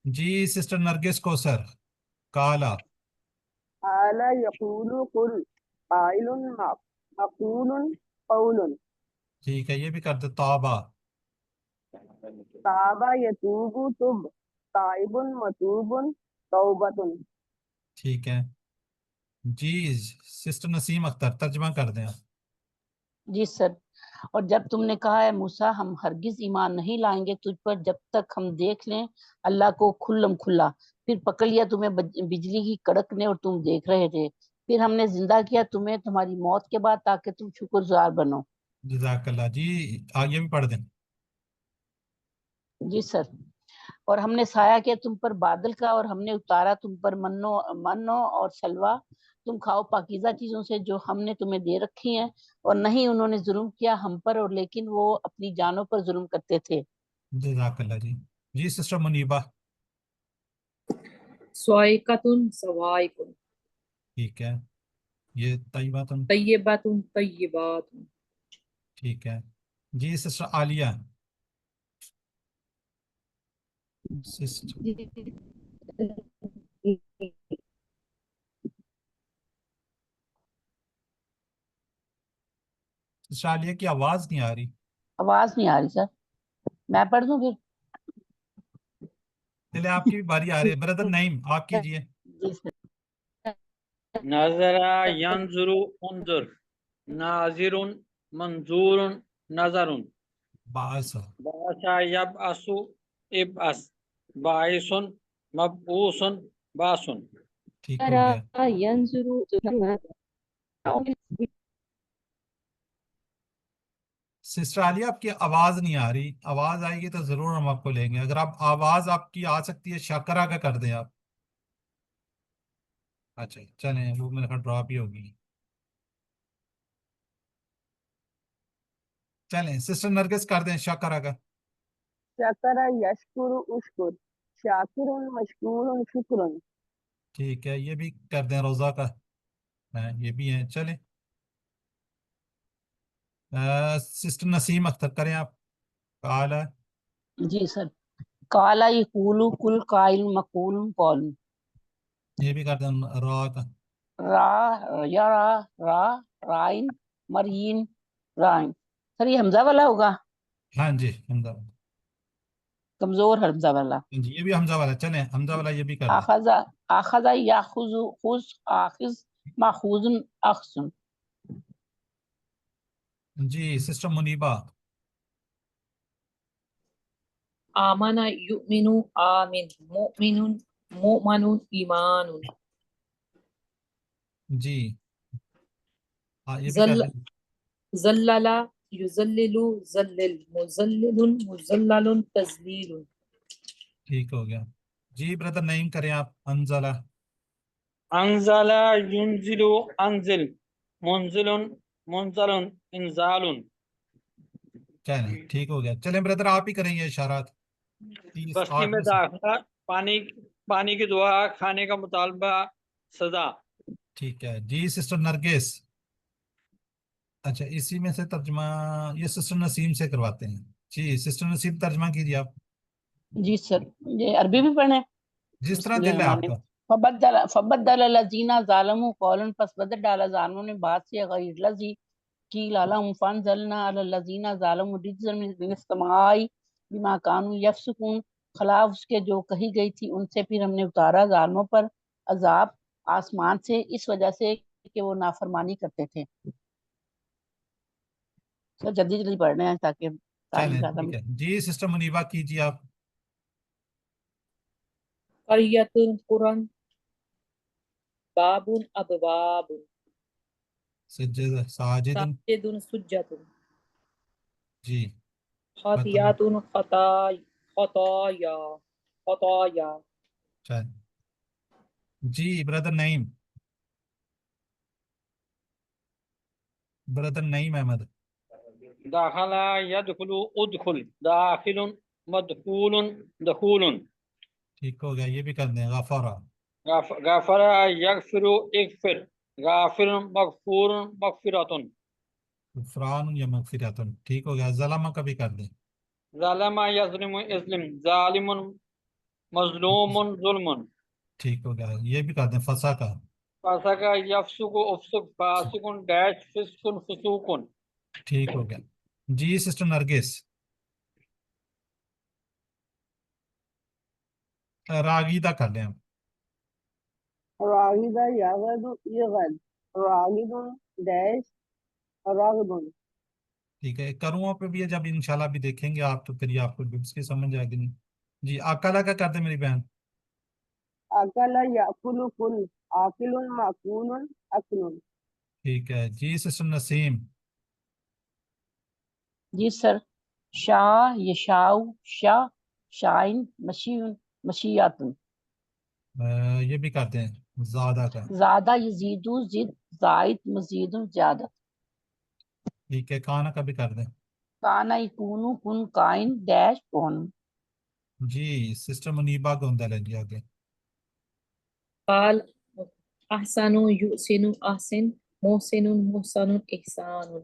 जी। सिस्टर नरगिस कौसर काला। आला यक़ूलु कुल क़ाइलुन मक़ूलुन क़ौलुन। ठीक है ये भी कर दो तौबा। ताबा यतूबु तुब ताइबुन मतूबुन तौबतुन। ठीक है जी। सिस्टर नसीम अख्तर तर्जमा कर दें आप। जी सर। और जब तुमने कहा है मूसा हम हरगिज ईमान नहीं लाएंगे तुझ पर जब तक हम देख लें अल्लाह को खुल्लम खुल्ला, फिर पकड़ लिया तुम्हें बिजली की कड़क ने और तुम देख रहे थे, फिर हमने जिंदा किया तुम्हें तुम्हारी मौत के बाद ताकि तुम शुक्रगुजार बनो। जज़ाकल्लाह जी। आगे भी पढ़ दें। जी सर। और हमने साया किया तुम पर बादल का और हमने उतारा तुम पर मन्नो और सलवा, तुम खाओ पाकीज़ा चीजों से जो हमने तुम्हें दे रखी हैं, और नहीं उन्होंने जुल्म किया हम पर, और लेकिन वो अपनी जानों पर जुल्म करते थे। जज़ाकल्लाह जी। जी सिस्टर मुनीबा। स्वाइकतुन सवाइकुन। ठीक है ये तय्यबातुन। तय्यबातुन तय्यबातुन। ठीक है जी। Sister Aliya. Sister sister Aliya की आवाज नहीं आ रही। आवाज नहीं आ रही सर, मैं पढ़ दूं फिर? चले आपकी भी बारी आ रही है। ब्रदर नईम आप कीजिए। जी सर। नज़रा यंजुरु उन्जुर नाज़िरुन मंजूरुन नज़रुन बास। बाशा यबअसु इबअस बाइसुन मबऊसुन बासुन। ठीक हो गया। यंजुरु सिस्टर आलिया आपकी आवाज नहीं आ रही। आवाज आएगी तो जरूर हम आपको लेंगे। अगर आप आवाज आपकी आ सकती है शाकरा का कर दें आप। अच्छा चलें वो मेरे ख्याल ड्रॉप ही होगी। चलें सिस्टर नरगिस कर दें शाकरा का। शकरा यशकुरु उशकुर शाकिरुन मशकूरुन शुक्रुन। ठीक है ये भी कर दें रोजा का है ये भी है। चलें सिस्टर नसीम अख्तर करें आप काला। जी सर। काला यकूलु कुल काइल मकूल कौल। ये भी कर दें रा का। रा या रा राइन मरीन राइन। सर ये हमजा वाला होगा, हाँ जी हमजा वाला। कमजोर हमजा वाला। हाँ जी ये भी हमजा वाला। चलें हमजा वाला ये भी कर दें। आखजा आखजा याखुजु खुज आखिज माखुजुन अखसुन। जी सिस्टर मुनीबा। आमना युमिनु आमिन, मुमिनुन मुमनुन ईमानुन। जी हाँ ये भी कर जल दें। जल्लला युजल्लिलु जल्लिल मुजल्लिलुन मुजल्ललुन तजलीलुन। ठीक हो गया जी। ब्रदर नईम करें आप अनजला। अंजला युंजिलु अंजिल मुंजिलुन मुंजलुन इंजालुन। चलें ठीक हो गया। चलें ब्रदर आप ही करेंगे इशारात 30 बस्ती 8 में में से। दाखिला पानी पानी की दुआ खाने का मुतालबा सजा। ठीक है जी। सिस्टर नरगिस। अच्छा इसी में से तर्जमा ये सिस्टर नसीम से करवाते हैं। जी सिस्टर नसीम तर्जमा कीजिए आप जी सर। ये अरबी भी पढ़े? जिस तरह दिल है आपका। फबद्दल लजीना ज़ालमू कौलन, पस बदल डाला जालिमों ने बात से गैर लजी कील अलहम फंज़लना अलल लज़ीना ज़ालमू रिज्ज़न मिनस समाई बिमा कानू यफसुकून, खिलाफ उसके जो कही गई थी उनसे फिर हमने उतारा जालिमों पर अजाब आसमान से, इस वजह से कि वो नाफरमानी करते थे। सर जल्दी जल्दी पढ़ रहे हैं ताकि टाइम चलें ज्यादा ठीक है जी। सिस्टर मुनीबा कीजिए आप। करियतुन कुरन बाबुन अबवाबुन सज्जद साजिदुन साजिदुन सुज्जतुन जी मतलब खतियातुन खताया खताया। चल जी। Brother Naeem, brother Naeem Ahmad. दाखला यदखुलु उदखुल, दाखिलुन मदखूलुन दखूलुन, ठीक हो गया, ये भी कर दें। गफरा, गफरा यगफिरु इगफिर, गाफिरुन मगफूरुन मगफिरतुन, गुफरान या मगफिरतुन, ठीक हो गया। ज़लमा का भी कर दें। ज़लमा यज़लिमु इज़लिम, ज़ालिमुन मज़लूमुन ज़ुल्मुन, ठीक हो गया, ये भी कर दें। फसा का, फासका यफसुकु उफसुक, फासिकुन डैश फिस्कुन फुसूकुन। ठीक हो गया जी। सिस्टर नरगिस, रागीदा कर दें हम। रागिदा यागदु यगद, रागिदुन डैश रागदुन। ठीक है, करुओं पे भी है, जब इंशाल्लाह भी देखेंगे आप तो फिर ये आपको उसकी समझ आएगी नहीं जी। अकला का कर दे मेरी बहन। अकला याकुलु कुल, आकिलुन माकुलुन अकलुन। ठीक है जी। सिस्टर नसीम, जी सर। शाह यशाउ शाह, शाइन मशीउन मशीयातुन, ये भी कर दें। ज़्यादा का, ज़्यादा यजीदु जिद, जायद मजीदुन ज्यादा, ठीक है। खाना का भी कर दें काना यकूनु कुन काइन डैश कौन। जी। सिस्टर मुनीबा गोंदा ले लिया आगे। काल अहसनु युसिनु अहसिन, मोहसिनुन मुहसनुन इहसानुन।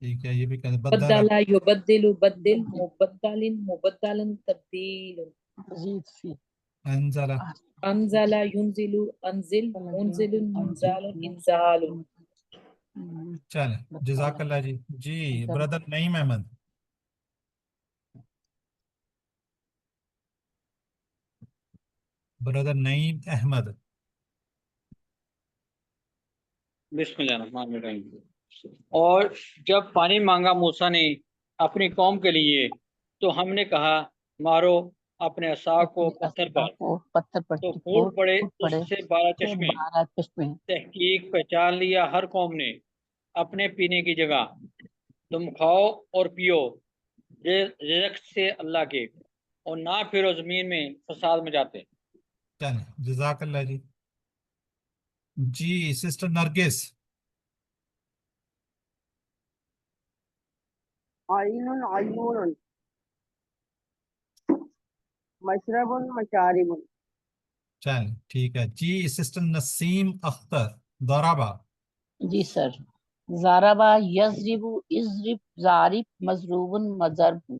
ठीक है, ये भी कर दें। बदला, बद्दला युबद्दिलु बद्दिल, मुबद्दलिन मुबद्दलन तब्दीलुन। मजीद फी अंजला, अंजला युनजिलु अंजिल, मुनजिलुन मुनजालुन इंजालुन। चल जजाकल्ला जी। जी ब्रदर नईम अहमद, ब्रदर नईम अहमद। बिस्मिल्लाहिर्रहमानिर्रहीम। और जब पानी मांगा मूसा ने अपनी कौम के लिए, तो हमने कहा मारो अपने असा को पत्थर पर, पत्थर पर तो फूट पड़े उससे 12 से चश्मे। 12 चश्मे। तहकीक पहचान लिया हर कौम ने अपने पीने की जगह। तुम खाओ और पियो रिज़्क से अल्लाह के, और ना फिरो जमीन में फसाद में जाते। चल जजाकल्ला जी। जी सिस्टर नरगिस, आइनुन आयूनुन, मशरबुन मशारिबुन। चल ठीक है जी। सिस्टर नसीम अख्तर, दौराबा। जी सर। ज़ाराबा यज़रिबु इज़रिब, ज़ारिब मज़रूबुन मज़रबुन,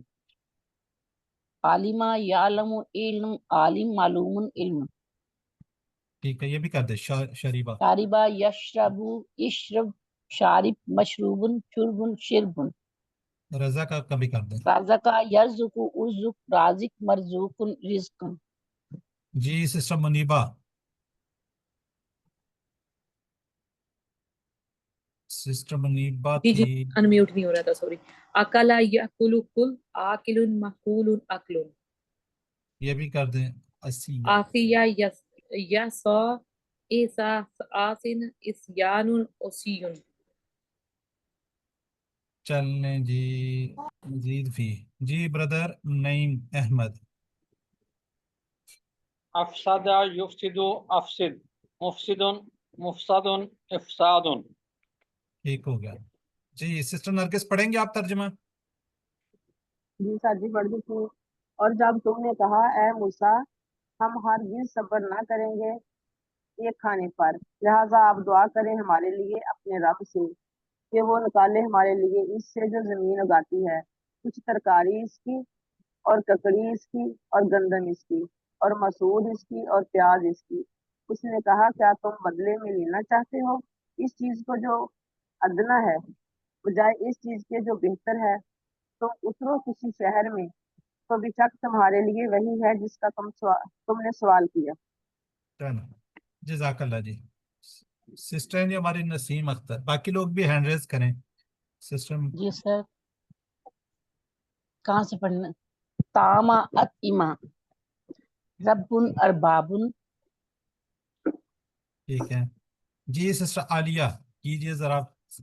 आलिमा यालमु इल्म, आलिम मालूमुन इल्म, ठीक है, ये भी कर दे। शरीबा, शारिबा यशरबु इशरब, शारिब मशरूबुन शुरबुन शिरबुन, रजा का कभी कर दे। राज़का यरज़ुकु उर्ज़ुक, राज़िक मरज़ूकुन रिज़्क़ुन। जी सिस्टर मुनीबा, सिस्टर मुनीबा जी थी। जी, अनम्यूट नहीं हो रहा था, सॉरी। अकला याकुलु कुल, आकिलुन मकूलुन अकलुन। ये भी कर दें। असिया, आसिया यसा इसा आसिन इसयानुन ओसियुन। चलने जी। मजीद भी जी। ब्रदर नईम अहमद, अफसदा युफ्सिदु अफसिद, मुफसिदुन मुफसदुन इफसादुन। ठीक हो गया जी। सिस्टर नरगिस पढ़ेंगे आप तर्जुमा। जी सर जी पढ़ दी थी। और जब तुमने कहा ए मूसा, हम हरगिज़ सब्र ना करेंगे ये खाने पर, लिहाजा आप दुआ करें हमारे लिए अपने रब से कि वो निकाले हमारे लिए इससे जो जमीन उगाती है कुछ तरकारी इसकी, और ककड़ी इसकी, और गंदम इसकी, और मसूर इसकी, और प्याज इसकी। उसने कहा क्या तुम बदले में लेना चाहते हो इस चीज को जो अदना है? बजाय इस चीज के जो बेहतर है, तुम उतरो किसी शहर में, तो बेशक तुम्हारे लिए वही है जिसका तुमने सवाल किया। चलो जज़ाकल्लाह जी। सिस्टर हैं जी हमारी नसीम अख्तर, बाकी लोग भी हैंड रेज करें सिस्टर। जी सर, कहाँ से पढ़ना? तामा अत इमा रब्बुन अरबाबुन। ठीक है जी। सिस्टर आलिया कीजिए जरा,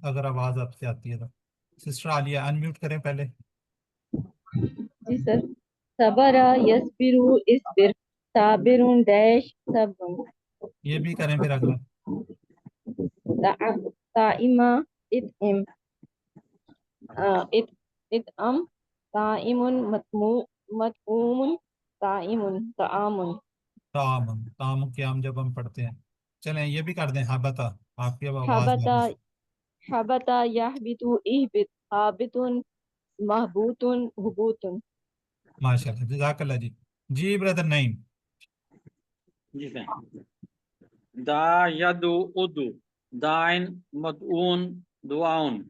अगर आवाज आपसे आती है तो। सिस्टर आलिया अनम्यूट करें पहले। जी सर। सबरा यस्बिरु इस्बिर, साबिरुन डैश सब्र, ये भी करें फिर अगला। ताइमा इतइम, इत इतअम, ताइमुन मतऊमुन, ताइमुन तामुन। ताम ताम क्याम जब हम पढ़ते हैं। चलें ये भी कर दें। हबता, आपकी अब आवाज आ हबता रही है। हबता यहबितु इहबित, हाबितुन महबूतुन हुबूतुन। माशाल्लाह जज़ाकल्लाह जी। जी ब्रदर नईम। जी सर। दा यदु उदु, दाइन मदऊन दुआउन।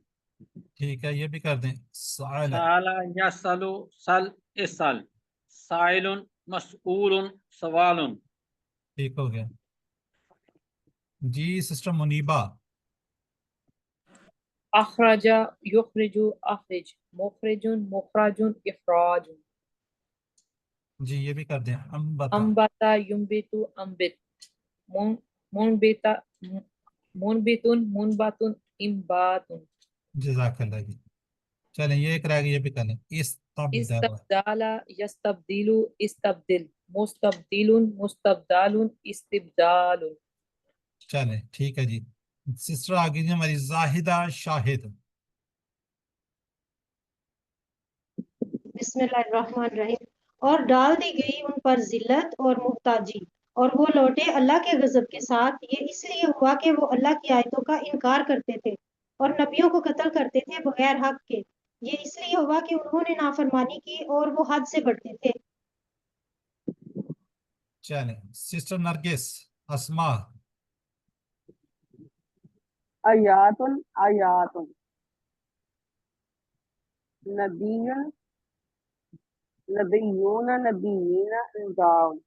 ठीक है ये भी कर दें। साल, साला यसलु सल इसल, साइलुन मसऊलुन सवालुन। ठीक हो गया जी। सिस्टर मुनीबा। अखरजा युखरिजु अखरिज, मुखरिजुन मुखराजुन इखराजुन। जी ये भी कर दें। अम्बता। अम्बता युम्बितु अम्बित, मुन मुनबिता मुनबितुन मुनबातुन इम्बातुन। जज़ाकल्लाह जी। चलें ये एक रह गया, ये भी कर लें। इस्तबदल। इस्तब्दाला यस्तब्दिलु इस्तब्दिल, मुस्तब्दिलुन मुस्तब्दालुन इस्तिब्दालुन। चलें ठीक है जी। सिस्टर आगे जी हमारी जाहिदा शाहिद। बिस्मिल्लाहिर्रहमानिर्रहीम। और डाल दी गई उन पर जिल्लत और मुहताजी, और वो लौटे अल्लाह के गजब के साथ। ये इसलिए हुआ कि वो अल्लाह की आयतों का इनकार करते थे और नबियों को कत्ल करते थे बगैर हक के। ये इसलिए हुआ कि उन्होंने नाफरमानी की और वो हद से बढ़ते थे। चलें सिस्टर नरगिस अस्मा। आयातुन आयातुन, नबियुन नबियून नबीना इंजाउन।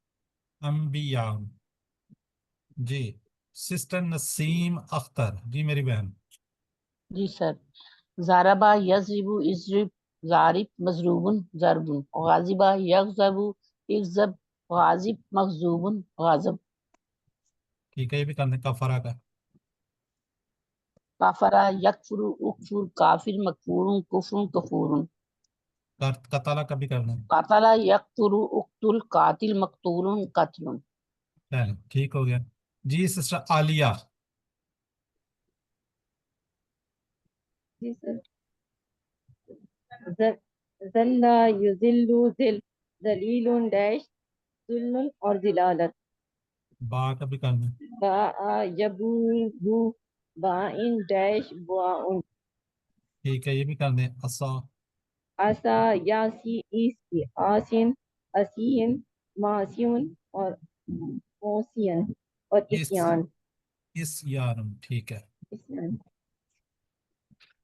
अम्बिया। जी सिस्टर नसीम अख्तर जी मेरी बहन। जी सर। ज़ारबा यज़रिबु इज़रिब, ज़ारिब मज़रूबुन ज़रबुन, गाज़िबा यग़ज़बु इग़ज़ब, गाज़िब मग़ज़ूबुन गाज़ब। ठीक है ये भी कर दें। कफरा का। काफ़रा यकफ़ुरु उकफ़ुर, काफ़िर मकफ़ूरुन कुफ़्रुन कफ़ूरुन। कताला का भी कर दें। क़तला यक़्तुलु उक़्तुल, क़ातिल मक़तूलुन क़त्लुन। चलें ठीक हो गया जी। सिस्टर आलिया। जी सर। ज़ल्ला युज़िल्लु ज़िल, ज़लीलुन डैश ज़ुल्लुन और ज़िलालत। बा का भी कर दें। बा यबूबु, बाइन डैश बुआउन। ठीक है ये भी कर दें। असा। आसा यासी ईसी, आसिन असीन, मासियन और मोसियन और इस इस्यान। यारम ठीक है इस्यान।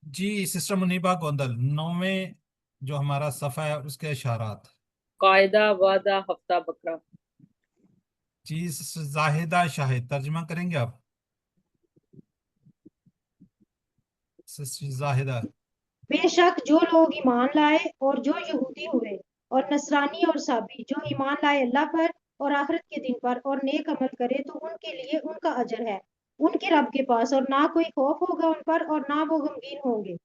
जी। सिस्टर मुनीबा गोंदल, 9वें जो हमारा सफ़ा है उसके इशारात। कायदा वादा हफ्ता बकरा। जी सिस्टर जाहिदा शाहिद तर्जुमा करेंगे आप? सिस्टर जाहिदा। बेशक जो लोग ईमान लाए और जो यहूदी हुए और नसरानी और साबी, जो ईमान लाए अल्लाह पर और आखिरत के दिन पर और नेक अमल करे, तो उनके लिए उनका अजर है उनके रब के पास, और ना कोई खौफ होगा उन पर और ना वो गमगीन होंगे।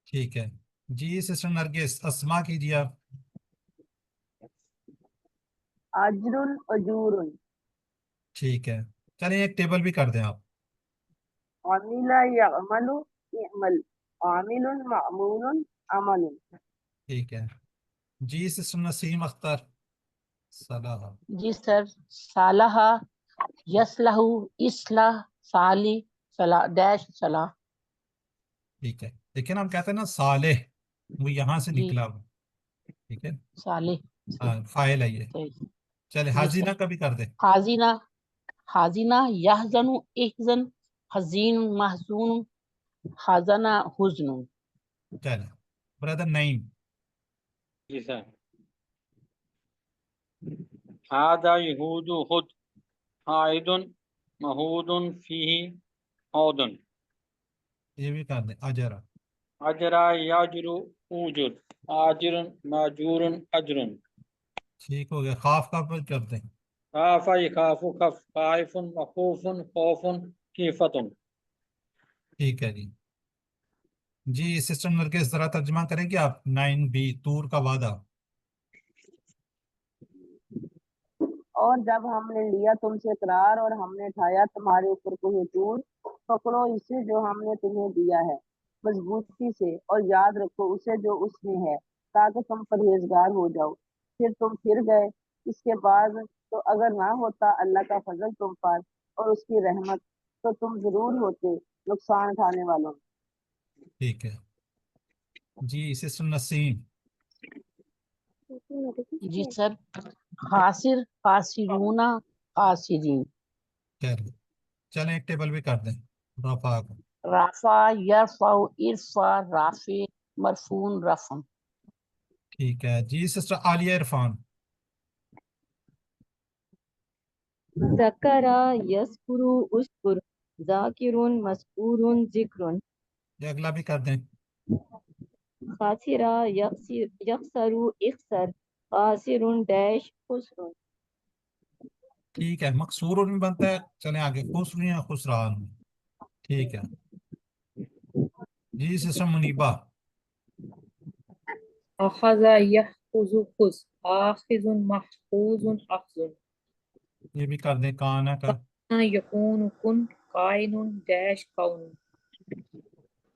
ठीक है जी। सिस्टर नरगिस अस्मा कीजिए आप। अजरुन अजूरुन, ठीक है चलिए एक टेबल भी कर दें आप। अमिला यअमलु इअमल, आमिलुन मामूलुन अमलुन। ठीक है जी। सिस्टर नसीम अख्तर सलाह। जी सर। सालहा यसलहु इस्लाह, साली सलाह डैश सलाह। ठीक है देखिए ना हम कहते हैं ना सालेह, वो यहाँ से जी निकला वो। ठीक है साले। हाँ फाइल है ये। सही। चले जी सर। हाजीना का भी कर दे। हाजिना हाजिना यहजनु इहजन, हजीन महजून, حزنا حزن. چلیں برادر نعیم. جی سر. هذا يهود هد حائد مہود فیہ عود. یہ بھی کر دیں اجرا. اجرا یاجر اوجر آجر ماجور اجر. ٹھیک ہو گیا. خوف کا پر کر دیں. خاف یخاف خف خائف مخوف خوف خیفت. ٹھیک ہے جی. جی سسٹر نرگس ذرا ترجمہ کریں گے آپ 9B طور کا وعدہ. اور جب ہم نے لیا تم سے اقرار اور ہم نے اٹھایا تمہارے اوپر کوہ طور، پکڑو اسے جو ہم نے تمہیں دیا ہے مضبوطی سے، اور یاد رکھو اسے جو اس میں ہے، تاکہ تم پرہیزگار ہو جاؤ. پھر تم پھر گئے اس کے بعد، تو اگر نہ ہوتا اللہ کا فضل تم پر اور اس کی رحمت، تو تم ضرور ہوتے نقصان اٹھانے والوں. ٹھیک ہے جی. سسٹر نسیم. جی سر. خاسر خاسرون خاسرین. چلیں ایک ٹیبل بھی کر دیں رفع کو. رفع یرفع ارفع رافع مرفون رفع. ٹھیک ہے جی. سسٹر عالیہ عرفان. ذکر یذکر اذکر ذاکر مذکور ذکر. یہ اگلا بھی کر دیں. خاسر یخسر اخسر خاسر ڈیش خسر. ٹھیک ہے. مقصور میں بنتا ہے. چلیں آگے. خسر یا خسران. ٹھیک ہے جی. سسٹر منیبہ. اخذ یاخذ خذ آخذ محفوظ اخذ. یہ بھی کر دیں. کانا کا. یکون کن قائن ڈیش کون.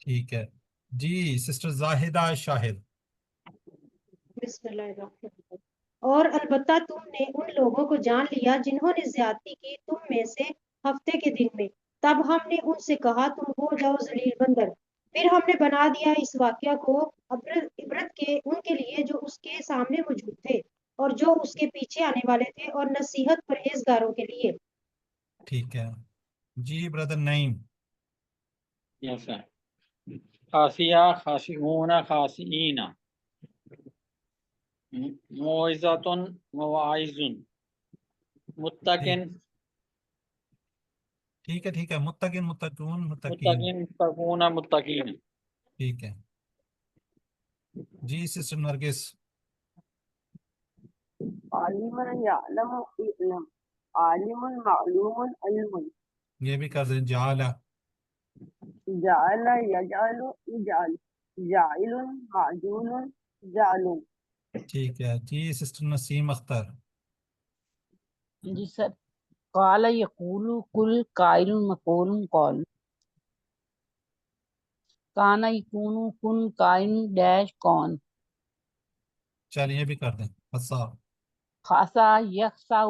ٹھیک ہے جی. سسٹر زاہدہ شاہد. بسم اللہ الرحمن الرحیم. اور البتہ تم نے ان لوگوں کو جان لیا جنہوں نے زیادتی کی تم میں سے ہفتے کے دن میں، تب ہم نے ان سے کہا تم ہو جاؤ ذلیل بندر. پھر ہم نے بنا دیا اس واقعہ کو عبرت کے ان کے لیے جو اس کے سامنے موجود تھے اور جو اس کے پیچھے آنے والے تھے، اور نصیحت پرہیزگاروں کے لیے. ٹھیک ہے جی. بردر نعیم. یس سر. خاسیہ خاسئون خاسئین. موعظۃ مواعظ. متقن ٹھیک ہے. ٹھیک ہے. متقین متقون متقین. متقن متقون متقین. ٹھیک ہے جی. سسٹر نرگس. عالم یعلم علم، عالم معلوم علم، یہ بھی کر دیں. جعلہ. جعل یجعل اجعل، جاعل معجون جعل. ٹھیک ہے جی. سسٹر نسیم اختر. جی سر. قال یقول کل قائل مقول قول. کانا یکون کن قائن ڈیش کون. چلیے یہ بھی کر دیں. حسا. خاصا یخسا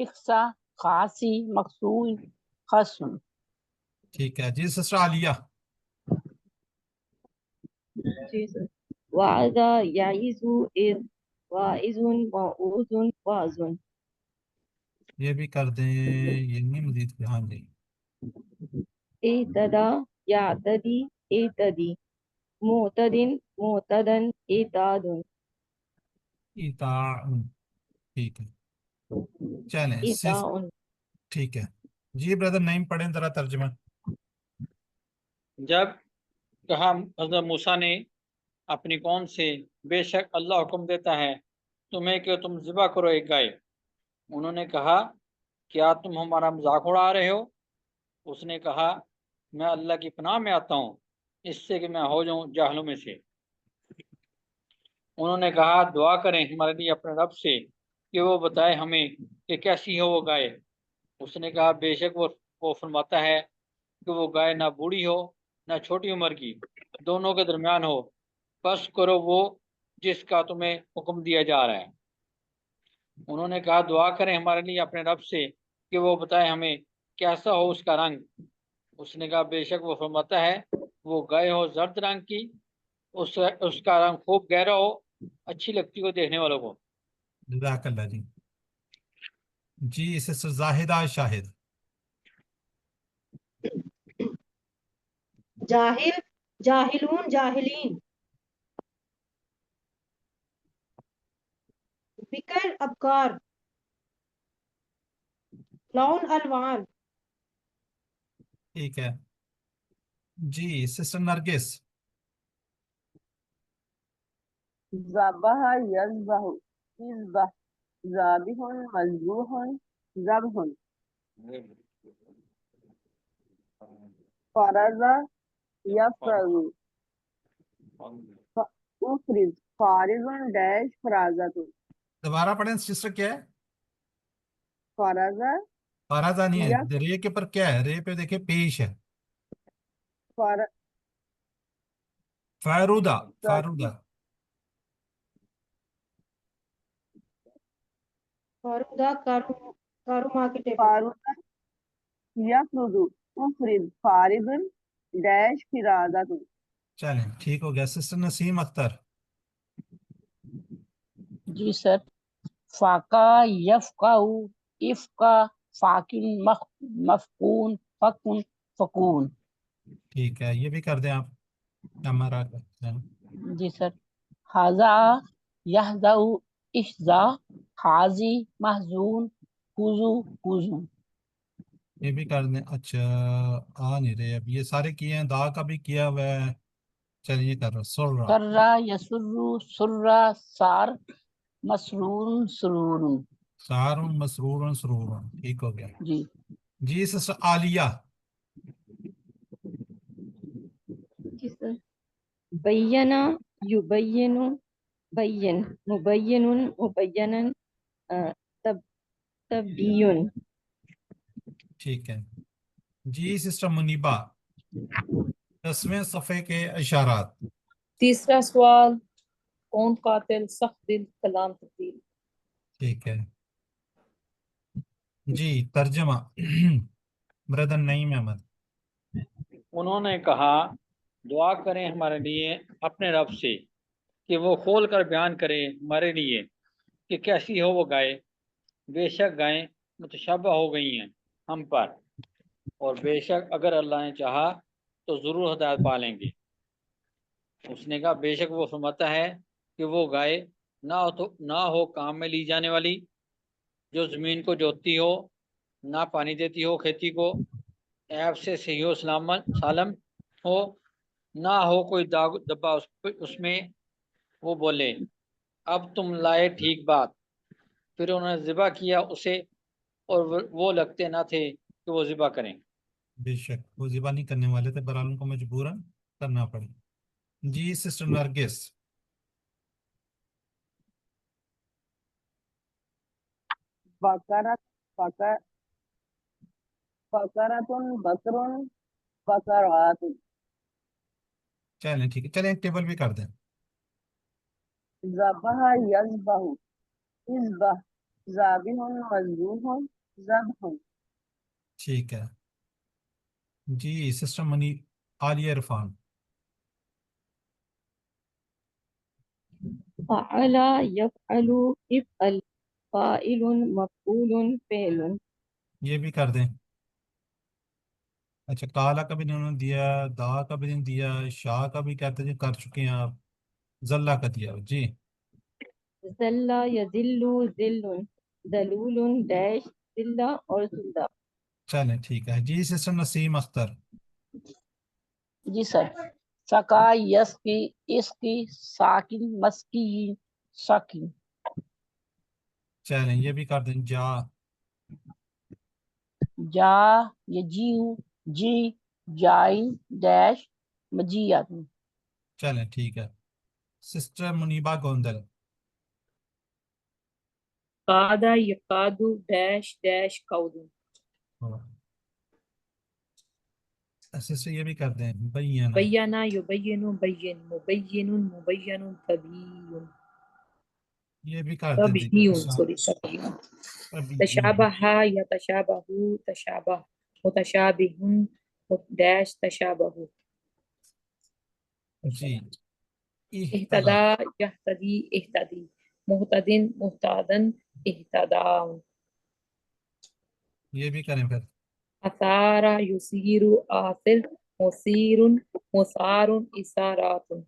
اخسا خاصی مقصود خسن. ٹھیک ہے جی. سسٹر عالیہ. جی سر. وعظ یعظ اذ واعظ موعوظ واعظ. یہ بھی کر دیں. یہ نہیں مزید پہ. ہاں جی. اعتدى یعتدی اعتدی معتد معتدن اعتاد. ایطاع. ٹھیک ہے. چلیں اعطاء. ٹھیک ہے جی. بردر نعیم پڑھیں ذرا ترجمہ. جب کہا حضرت موسیٰ نے اپنی قوم سے، بے شک اللہ حکم دیتا ہے تمہیں کہ تم ذبح کرو ایک گائے. انہوں نے کہا کیا تم ہمارا مذاق اڑا رہے ہو؟ اس نے کہا میں اللہ کی پناہ میں آتا ہوں اس سے کہ میں ہو جاؤں جاہلوں میں سے. انہوں نے کہا دعا کریں ہمارے لیے اپنے رب سے کہ وہ بتائے ہمیں کہ کیسی ہو وہ گائے. اس نے کہا بے شک وہ فرماتا ہے کہ وہ گائے نہ بوڑھی ہو نہ چھوٹی عمر کی، دونوں کے درمیان ہو. بس کرو وہ جس کا تمہیں حکم دیا جا رہا ہے. انہوں نے کہا دعا کریں ہمارے لیے اپنے رب سے کہ وہ بتائے ہمیں کیسا ہو اس کا رنگ. اس نے کہا بے شک وہ فرماتا ہے وہ گائے ہو زرد رنگ کی، اس کا رنگ خوب گہرا ہو، اچھی لگتی ہو دیکھنے والوں کو. جزاک اللہ جی. جی. سسٹر زاہدہ شاہد. जाहिल, जाहिलून, जाहिलीन। बिकर, अबकार। लौन, अलवान। ठीक है जी। सिस्टर नरगिस। ज़बह यज़बहु, इज़बह, ज़ाबिहुन, मज़बूहुन, ज़बहुन। फ़रज़, यफ़रज़ु, उफ़रिज़, फ़ारिज़ुन डैश फ़राज़तुन। दोबारा पढ़ें सिस्टर, क्या है? फ़रज़, फराजा नहीं यफ़, है, रे के पर क्या है? रे पे देखिए पेश है। फ़र, फारूदा, फारूदा। फारूदा, कारू मार्केटेबल। फ़ारुज़, यफ़रुज़ु, उफ़रिज़, फ़ारिज़ुन डैश फ़िराज़तुन। चलें, ठीक हो गया। सिस्टर नसीम अख्तर। जी सर। फाका, यफकाउ, इफका, फाकिन, मफकून, फकुन, फकून। ठीक है, ये भी कर दें आप, हमारा करते हैं। जी सर। हाजा, यहजाउ, इश्जा, हाजी, महजून, हुजू, हुजून। ये भी कर दें। अच्छा, आ नहीं रहे अब, ये सारे किए हैं, दा का भी किया हुआ है। चलिए कर रहा सुर्रा। सर्रा, यसुर्रू, सुर्रा, सार, मसरून, सुरूरून। सारुन मसरूरन सुरूरन, ठीक हो गया जी। जी। सिस्टर आलिया। जी सर। बय्यना, युबय्यनु, बय्यन, मुबय्यनुन, मुबय्यनन, तब तबय्युन। ठीक है जी। सिस्टर मुनीबा। 10वें सफ़े के इशारात। तीसरा सवाल, कौन कातिल, सख्त दिल, कलाम तब्दील। ठीक है जी। तर्जमा ब्रदर नईम अहमद। उन्होंने कहा, दुआ करें हमारे लिए अपने रब से कि वो खोल कर बयान करे हमारे लिए कि कैसी हो वो गाय। बेशक गायें मुतशब्बह हो गई हैं हम पर, और बेशक अगर अल्लाह ने चाहा तो ज़रूर हदायत पा लेंगे। उसने कहा, बेशक वो फरमाता है कि वो गाय ना हो काम में ली जाने वाली, जो ज़मीन को जोतती हो, ना पानी देती हो खेती को, ऐब से सही हो सालम हो, ना हो कोई दाग दब्बा उसमें। वो बोले, अब तुम लाए ठीक बात। फिर उन्होंने ज़िबा किया उसे, और वो लगते ना थे कि वो ज़िबा करें। बेशक वो ज़िबा नहीं करने वाले थे, बहरहाल उनको मजबूरन करना पड़ा जी। सिस्टर नरगिस। बकरत, बकर, बकरतुन, बकरुन, बकरातुन। चलें ठीक है, चलें एक टेबल भी कर दें। ज़बह यज़बहु, इज़बह, ज़ाबिहुन, मज़बूहुन, ज़बहुन। ठीक है जी। सिस्टर मनी आलिया इरफान। फ़अला, यफ़अलु, इफ़अल, फ़ाइलुन, मफ़ऊलुन, फ़िअलुन। ये भी कर दें। अच्छा, काला का भी इन्होंने दिया, दा का भी नहीं दिया, शाह का भी कहते जी कर चुके हैं आप, जल्ला का दिया जी। ज़ल्ला, यज़िल्लु, ज़िल्लुन, ज़लूलुन, डैश, ज़िल्ला और ज़ुल्ला। चलें ठीक है जी। सिस्टर नसीम अख्तर। जी सर। सका, यसकी, इसकी, साकिन, मस्की, साकिन। चलें ये भी कर दें। जा। जा, यजीउ, जी, जाइन, डैश, मजीयातुन। चलें ठीक है। सिस्टर मुनीबा गोंदल। कादा, यकादु, डैश डैश, कौदु। सिस्टर ये भी कर दें। बैना। बय्यना, युबय्यिनु, बय्यिन, मुबय्यिनुन, मुबय्यनुन, तबय्युन, ये भी कर दें। तबय्युन, सॉरी, तबय्युन। अभी तशाबहा, यतशाबहु, तशाबह, मुतशाबिहुन, डैश, तशाबहु। जी। इहतदा। इहतदा, यहतदी, इहतदी, मुहतदिन, मुहतादन, इहतदाउन। ये भी करें फिर। असारा, युसीरु, आसिर, मुसीरुन मुसारुन इसारातुन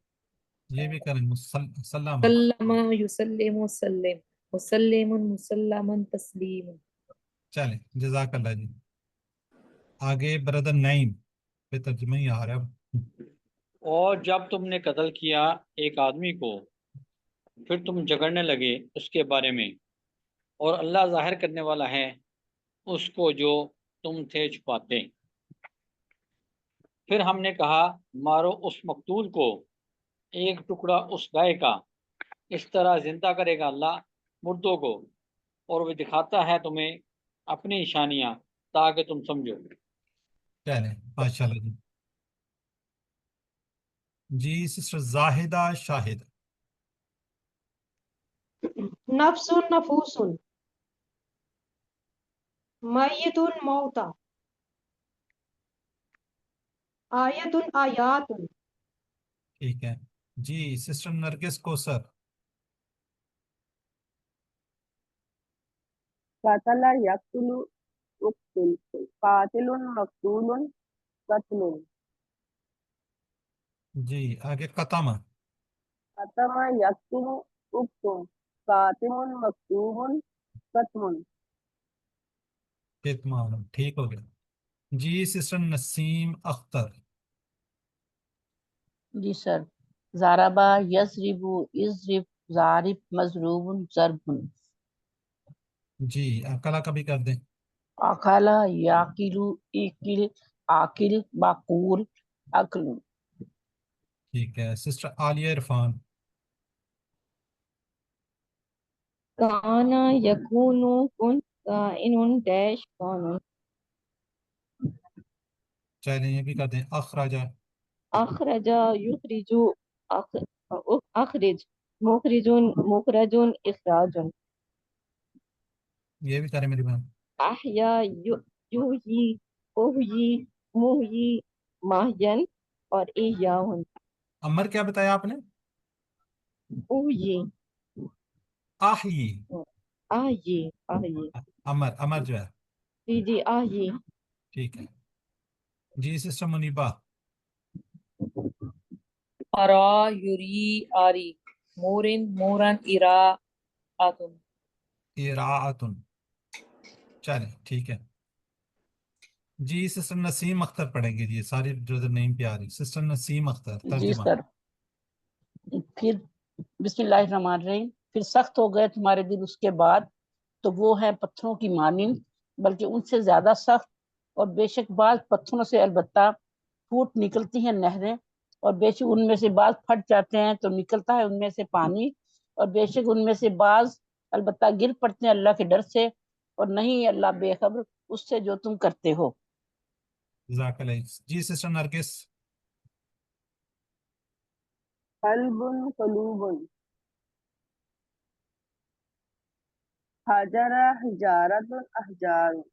ये भी करें सल्लम। सल्लमा युसल्लिमु सल्लिम मुसल्लिमुन मुसल्लमन तस्लीम। चलें, जज़ाकल्लाह जी। आगे ब्रदर नईम पे तर्जुमा ही आ रहा है। और जब तुमने कत्ल किया एक आदमी को, फिर तुम झगड़ने लगे उसके बारे में, और अल्लाह जाहिर करने वाला है उसको जो तुम थे छुपाते। फिर हमने कहा, मारो उस मकतूल को, एक टुकड़ा उस गाय का, इस तरह जिंदा करेगा अल्लाह मुर्दों को, और वो दिखाता है तुम्हें अपनी निशानियां ताकि तुम समझो। चलें, माशाल्लाह जी। जी सिस्टर जाहिदा शाहिद। नफ्सुन नफूसुन मय्यतुन मौता आयतुन आयातुन। ठीक है जी। सिस्टर नरगिस कोसर। कतला यक्तुलु उक्तुल, कातिलुन मक्तूलुन कत्लुन। जी आगे कतमा। कतमा यक्तुलु उक्तुम, कातिलुन मक्तूबुन कत्मुन। कितमान, ठीक हो गया जी। सिस्टर नसीम अख्तर। जी सर। ज़ारबा यज़रिबु इज़रिब ज़ारिब मज़रूबुन ज़रबुन। जी अकला का भी कर दें। अकला याकिलु इकिल आकिल बाकुल अकलु। ठीक है सिस्टर आलिया इरफान। काना यकूनु कुन काइनुन डैश कानुन। चलें ये भी कर दें। अखराजा। अखरजा युखरिजु अखरिज मुखरिजुन मुखरजुन इखराजुन। ये भी करें मेरी बहन। अहया युही उहयी मुहयी माहयन और इहयाहुन। अमर क्या बताया आपने? उहयी आही। आहयी आहयी। अमर अमर जो है। जी जी आहयी। ठीक है जी। सिस्टर मुनीबा। अरा युरी आरी मूरिन मूरन इराअतुन। इराअतुन। चलें ठीक है जी। सिस्टर नसीम अख्तर पढ़ेंगे जी। सारी ब्रदर नेम पे आ रही। सिस्टर नसीम अख्तर जी तर्जुमा। सर। फिर बिस्मिल्लाहिर्रहमानिर्रहीम। फिर सख्त हो गए तुम्हारे दिल उसके बाद, तो वो है पत्थरों की मानिंद, बल्कि उनसे ज्यादा सख्त। और बेशक बाज पत्थरों से अलबत्ता फूट निकलती हैं नहरें, और बेशक उनमें से बाज फट जाते हैं तो निकलता है उनमें से पानी, और बेशक उनमें से बाज अलबत्ता गिर पड़ते हैं अल्लाह के डर से, और नहीं अल्लाह बेखबर उससे जो तुम करते हो। जज़ाकल्लाह जी। सिस्टर नरगिस। कल्बुन कलूबुन, हजरा हिजारतुन अहजारुन।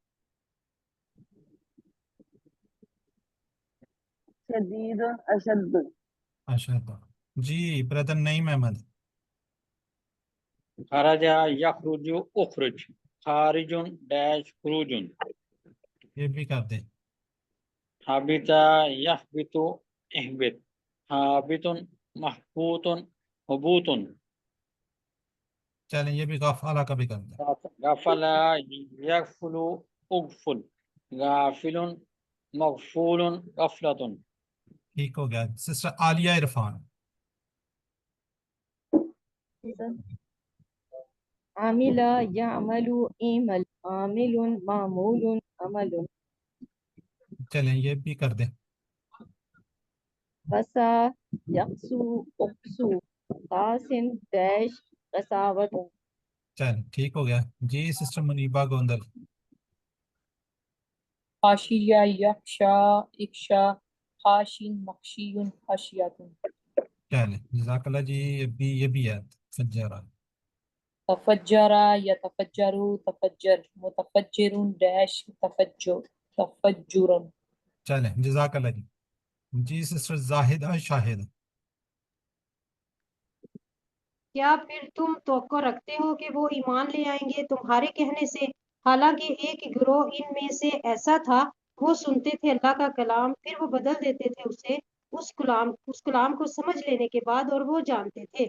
शदीदुन अशद्दुन। माशाअल्लाह जी। ब्रदर नईम अहमद। खराजा यखरुजु उखरुज खारिजुन डैश खुरूजुन। ये भी कर दें। हाबिता यहबितु इहबित हाबितुन महबूतुन हबूतुन। चलें ये भी गफाला का भी कर दें। गफला यगफुलु उगफुल गाफिलुन मगफूलुन गफलतुन। ठीक हो गया। सिस्टर आलिया इरफान। आमिला यामलु इमल आमिलुन मामूलुन अमलुन। चलें ये भी कर दें। कसा यक्सु उक्सु कासिन डैश कसावत। चल ठीक हो गया जी। सिस्टर मुनीबा गोंदल। हाशिया यख्शा इक्शा हाशिन मख्शियुन हाशियातुन। चलें जज़ाकल्लाह जी। ये भी है सज्जरा। तफज्जरा यतफज्जरु तफज्जर मुतफज्जिरुन डैश तफज्जुरन। चलें जज़ाकल्लाह जी। जी सिस्टर जाहिदा शाहिद। क्या फिर तुम तवक्को रखते हो कि वो ईमान ले आएंगे तुम्हारे कहने से, हालांकि एक गिरोह इनमें से ऐसा था وہ سنتے تھے اللہ کا کلام، پھر وہ بدل دیتے تھے اسے اس کلام کو سمجھ لینے کے بعد، اور وہ جانتے تھے۔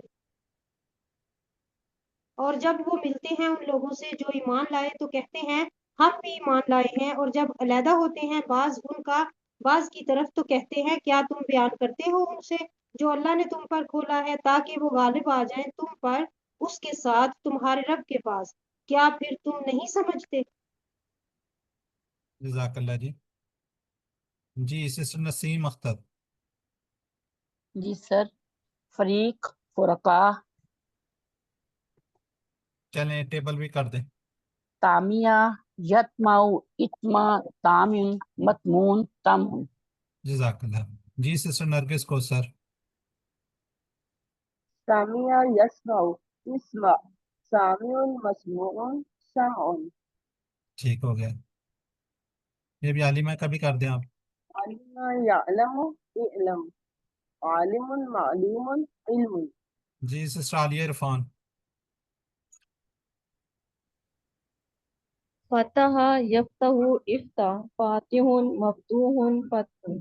اور جب وہ ملتے ہیں ان لوگوں سے جو ایمان لائے تو کہتے ہیں ہم بھی ایمان لائے ہیں، اور جب علیحدہ ہوتے ہیں بعض کی طرف تو کہتے ہیں کیا تم بیان کرتے ہو ان سے جو اللہ نے تم پر کھولا ہے، تاکہ وہ غالب آ جائیں تم پر اس کے ساتھ تمہارے رب کے پاس، کیا پھر تم نہیں سمجھتے؟ جزاک اللہ جی۔ جی سسٹر نسیم اختر، جی سر، فریق، فرقا، چلیں ٹیبل بھی کر دیں۔ تامیہ، یتمع، اتما، تامن، متمون، تمن۔ جزاک اللہ۔ جی سسٹر نرگس کو سر، سامع یسمع اسمع، سامع مسموع سمع، ٹھیک ہو گیا۔ یہ بھی عالمہ کا بھی کر دیں آپ۔ علم یعلم علم، عالم معلوم علم، جی سسٹر عالیہ عرفان، فتح یفتح افتح، فاتح مفتوح فتح۔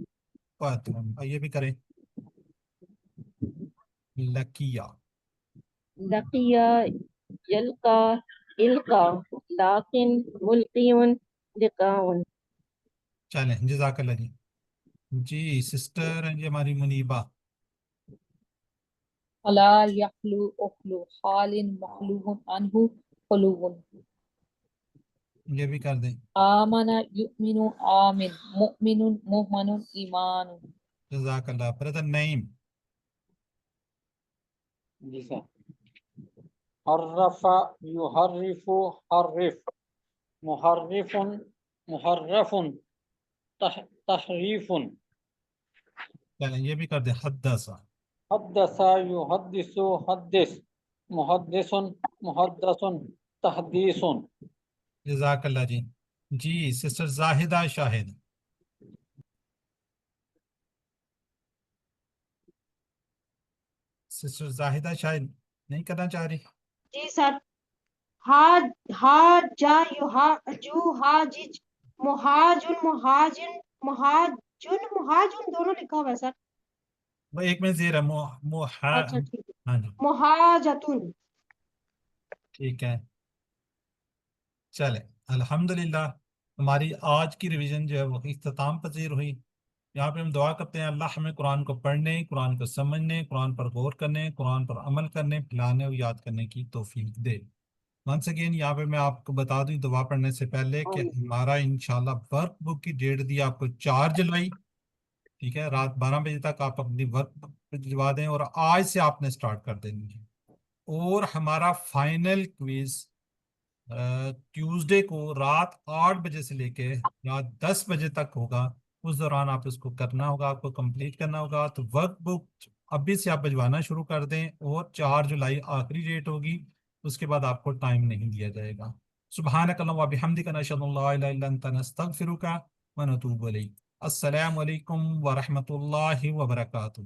فاتح، یہ بھی کریں۔ لکیہ، لقیا یلقا القا، لاقن ملقی لقاء۔ چلیں جزاک اللہ جی۔ جی سسٹر یہ ہماری منیبہ، الا یخلو اخلو، حال مخلوق عنہ خلو، یہ بھی کر دیں۔ آمن یؤمن آمن، مؤمن مؤمن ایمان۔ جزاک اللہ۔ برادر نعیم، جی سر، حرف یحرف، حرف، محرف، محرف، تحریف، چلیں یہ بھی کر دیں۔ حدث، حدث یحدث، حدث، محدث، محدث، تحدیث۔ جزاک اللہ جی۔ جی سسٹر زاہدہ شاہد، سسٹر زاہدہ شاہد نہیں کرنا چاہ رہی؟ جی سر، ہا جا یحاجو حاجج، مہاجن مہاجن، مہاجن دونوں لکھا ہوا ہے سر۔ وہ ایک میں زیر ہے اچھا ٹھیک ہے، ہاں جی مہاجتن۔ ٹھیک ہے۔ چلے الحمدللہ ہماری آج کی ریویژن جو ہے وہ اختتام پذیر ہوئی۔ یہاں پہ ہم دعا کرتے ہیں اللہ ہمیں قرآن کو پڑھنے، قرآن کو سمجھنے، قرآن پر غور کرنے، قرآن پر عمل کرنے، پھیلانے اور یاد کرنے کی توفیق دے۔ ونس اگین یہاں پہ میں آپ کو بتا دوں دعا پڑھنے سے پہلے کہ ہمارا انشاءاللہ ورک بک کی ڈیٹ دی آپ کو 4 جولائی، ٹھیک ہے، رات 12 بجے تک آپ اپنی ورک بک بھجوا دیں اور آج سے آپ نے سٹارٹ کر دینی ہے۔ اور ہمارا فائنل کوئز ٹیوزڈے کو رات 8 بجے سے لے کے رات 10 بجے تک ہوگا۔ اس دوران آپ اس کو کرنا ہوگا، آپ کو کمپلیٹ کرنا ہوگا۔ تو ورک بک ابھی سے آپ بھجوانا شروع کر دیں، اور 4 جولائی آخری ڈیٹ ہوگی، اس کے بعد آپ کو ٹائم نہیں دیا جائے گا۔ سبحانک اللہم و بحمدک، نشہد ان لا الہ الا انت، نستغفرک و نتوب الیک۔ السلام علیکم ورحمۃ اللہ وبرکاتہ۔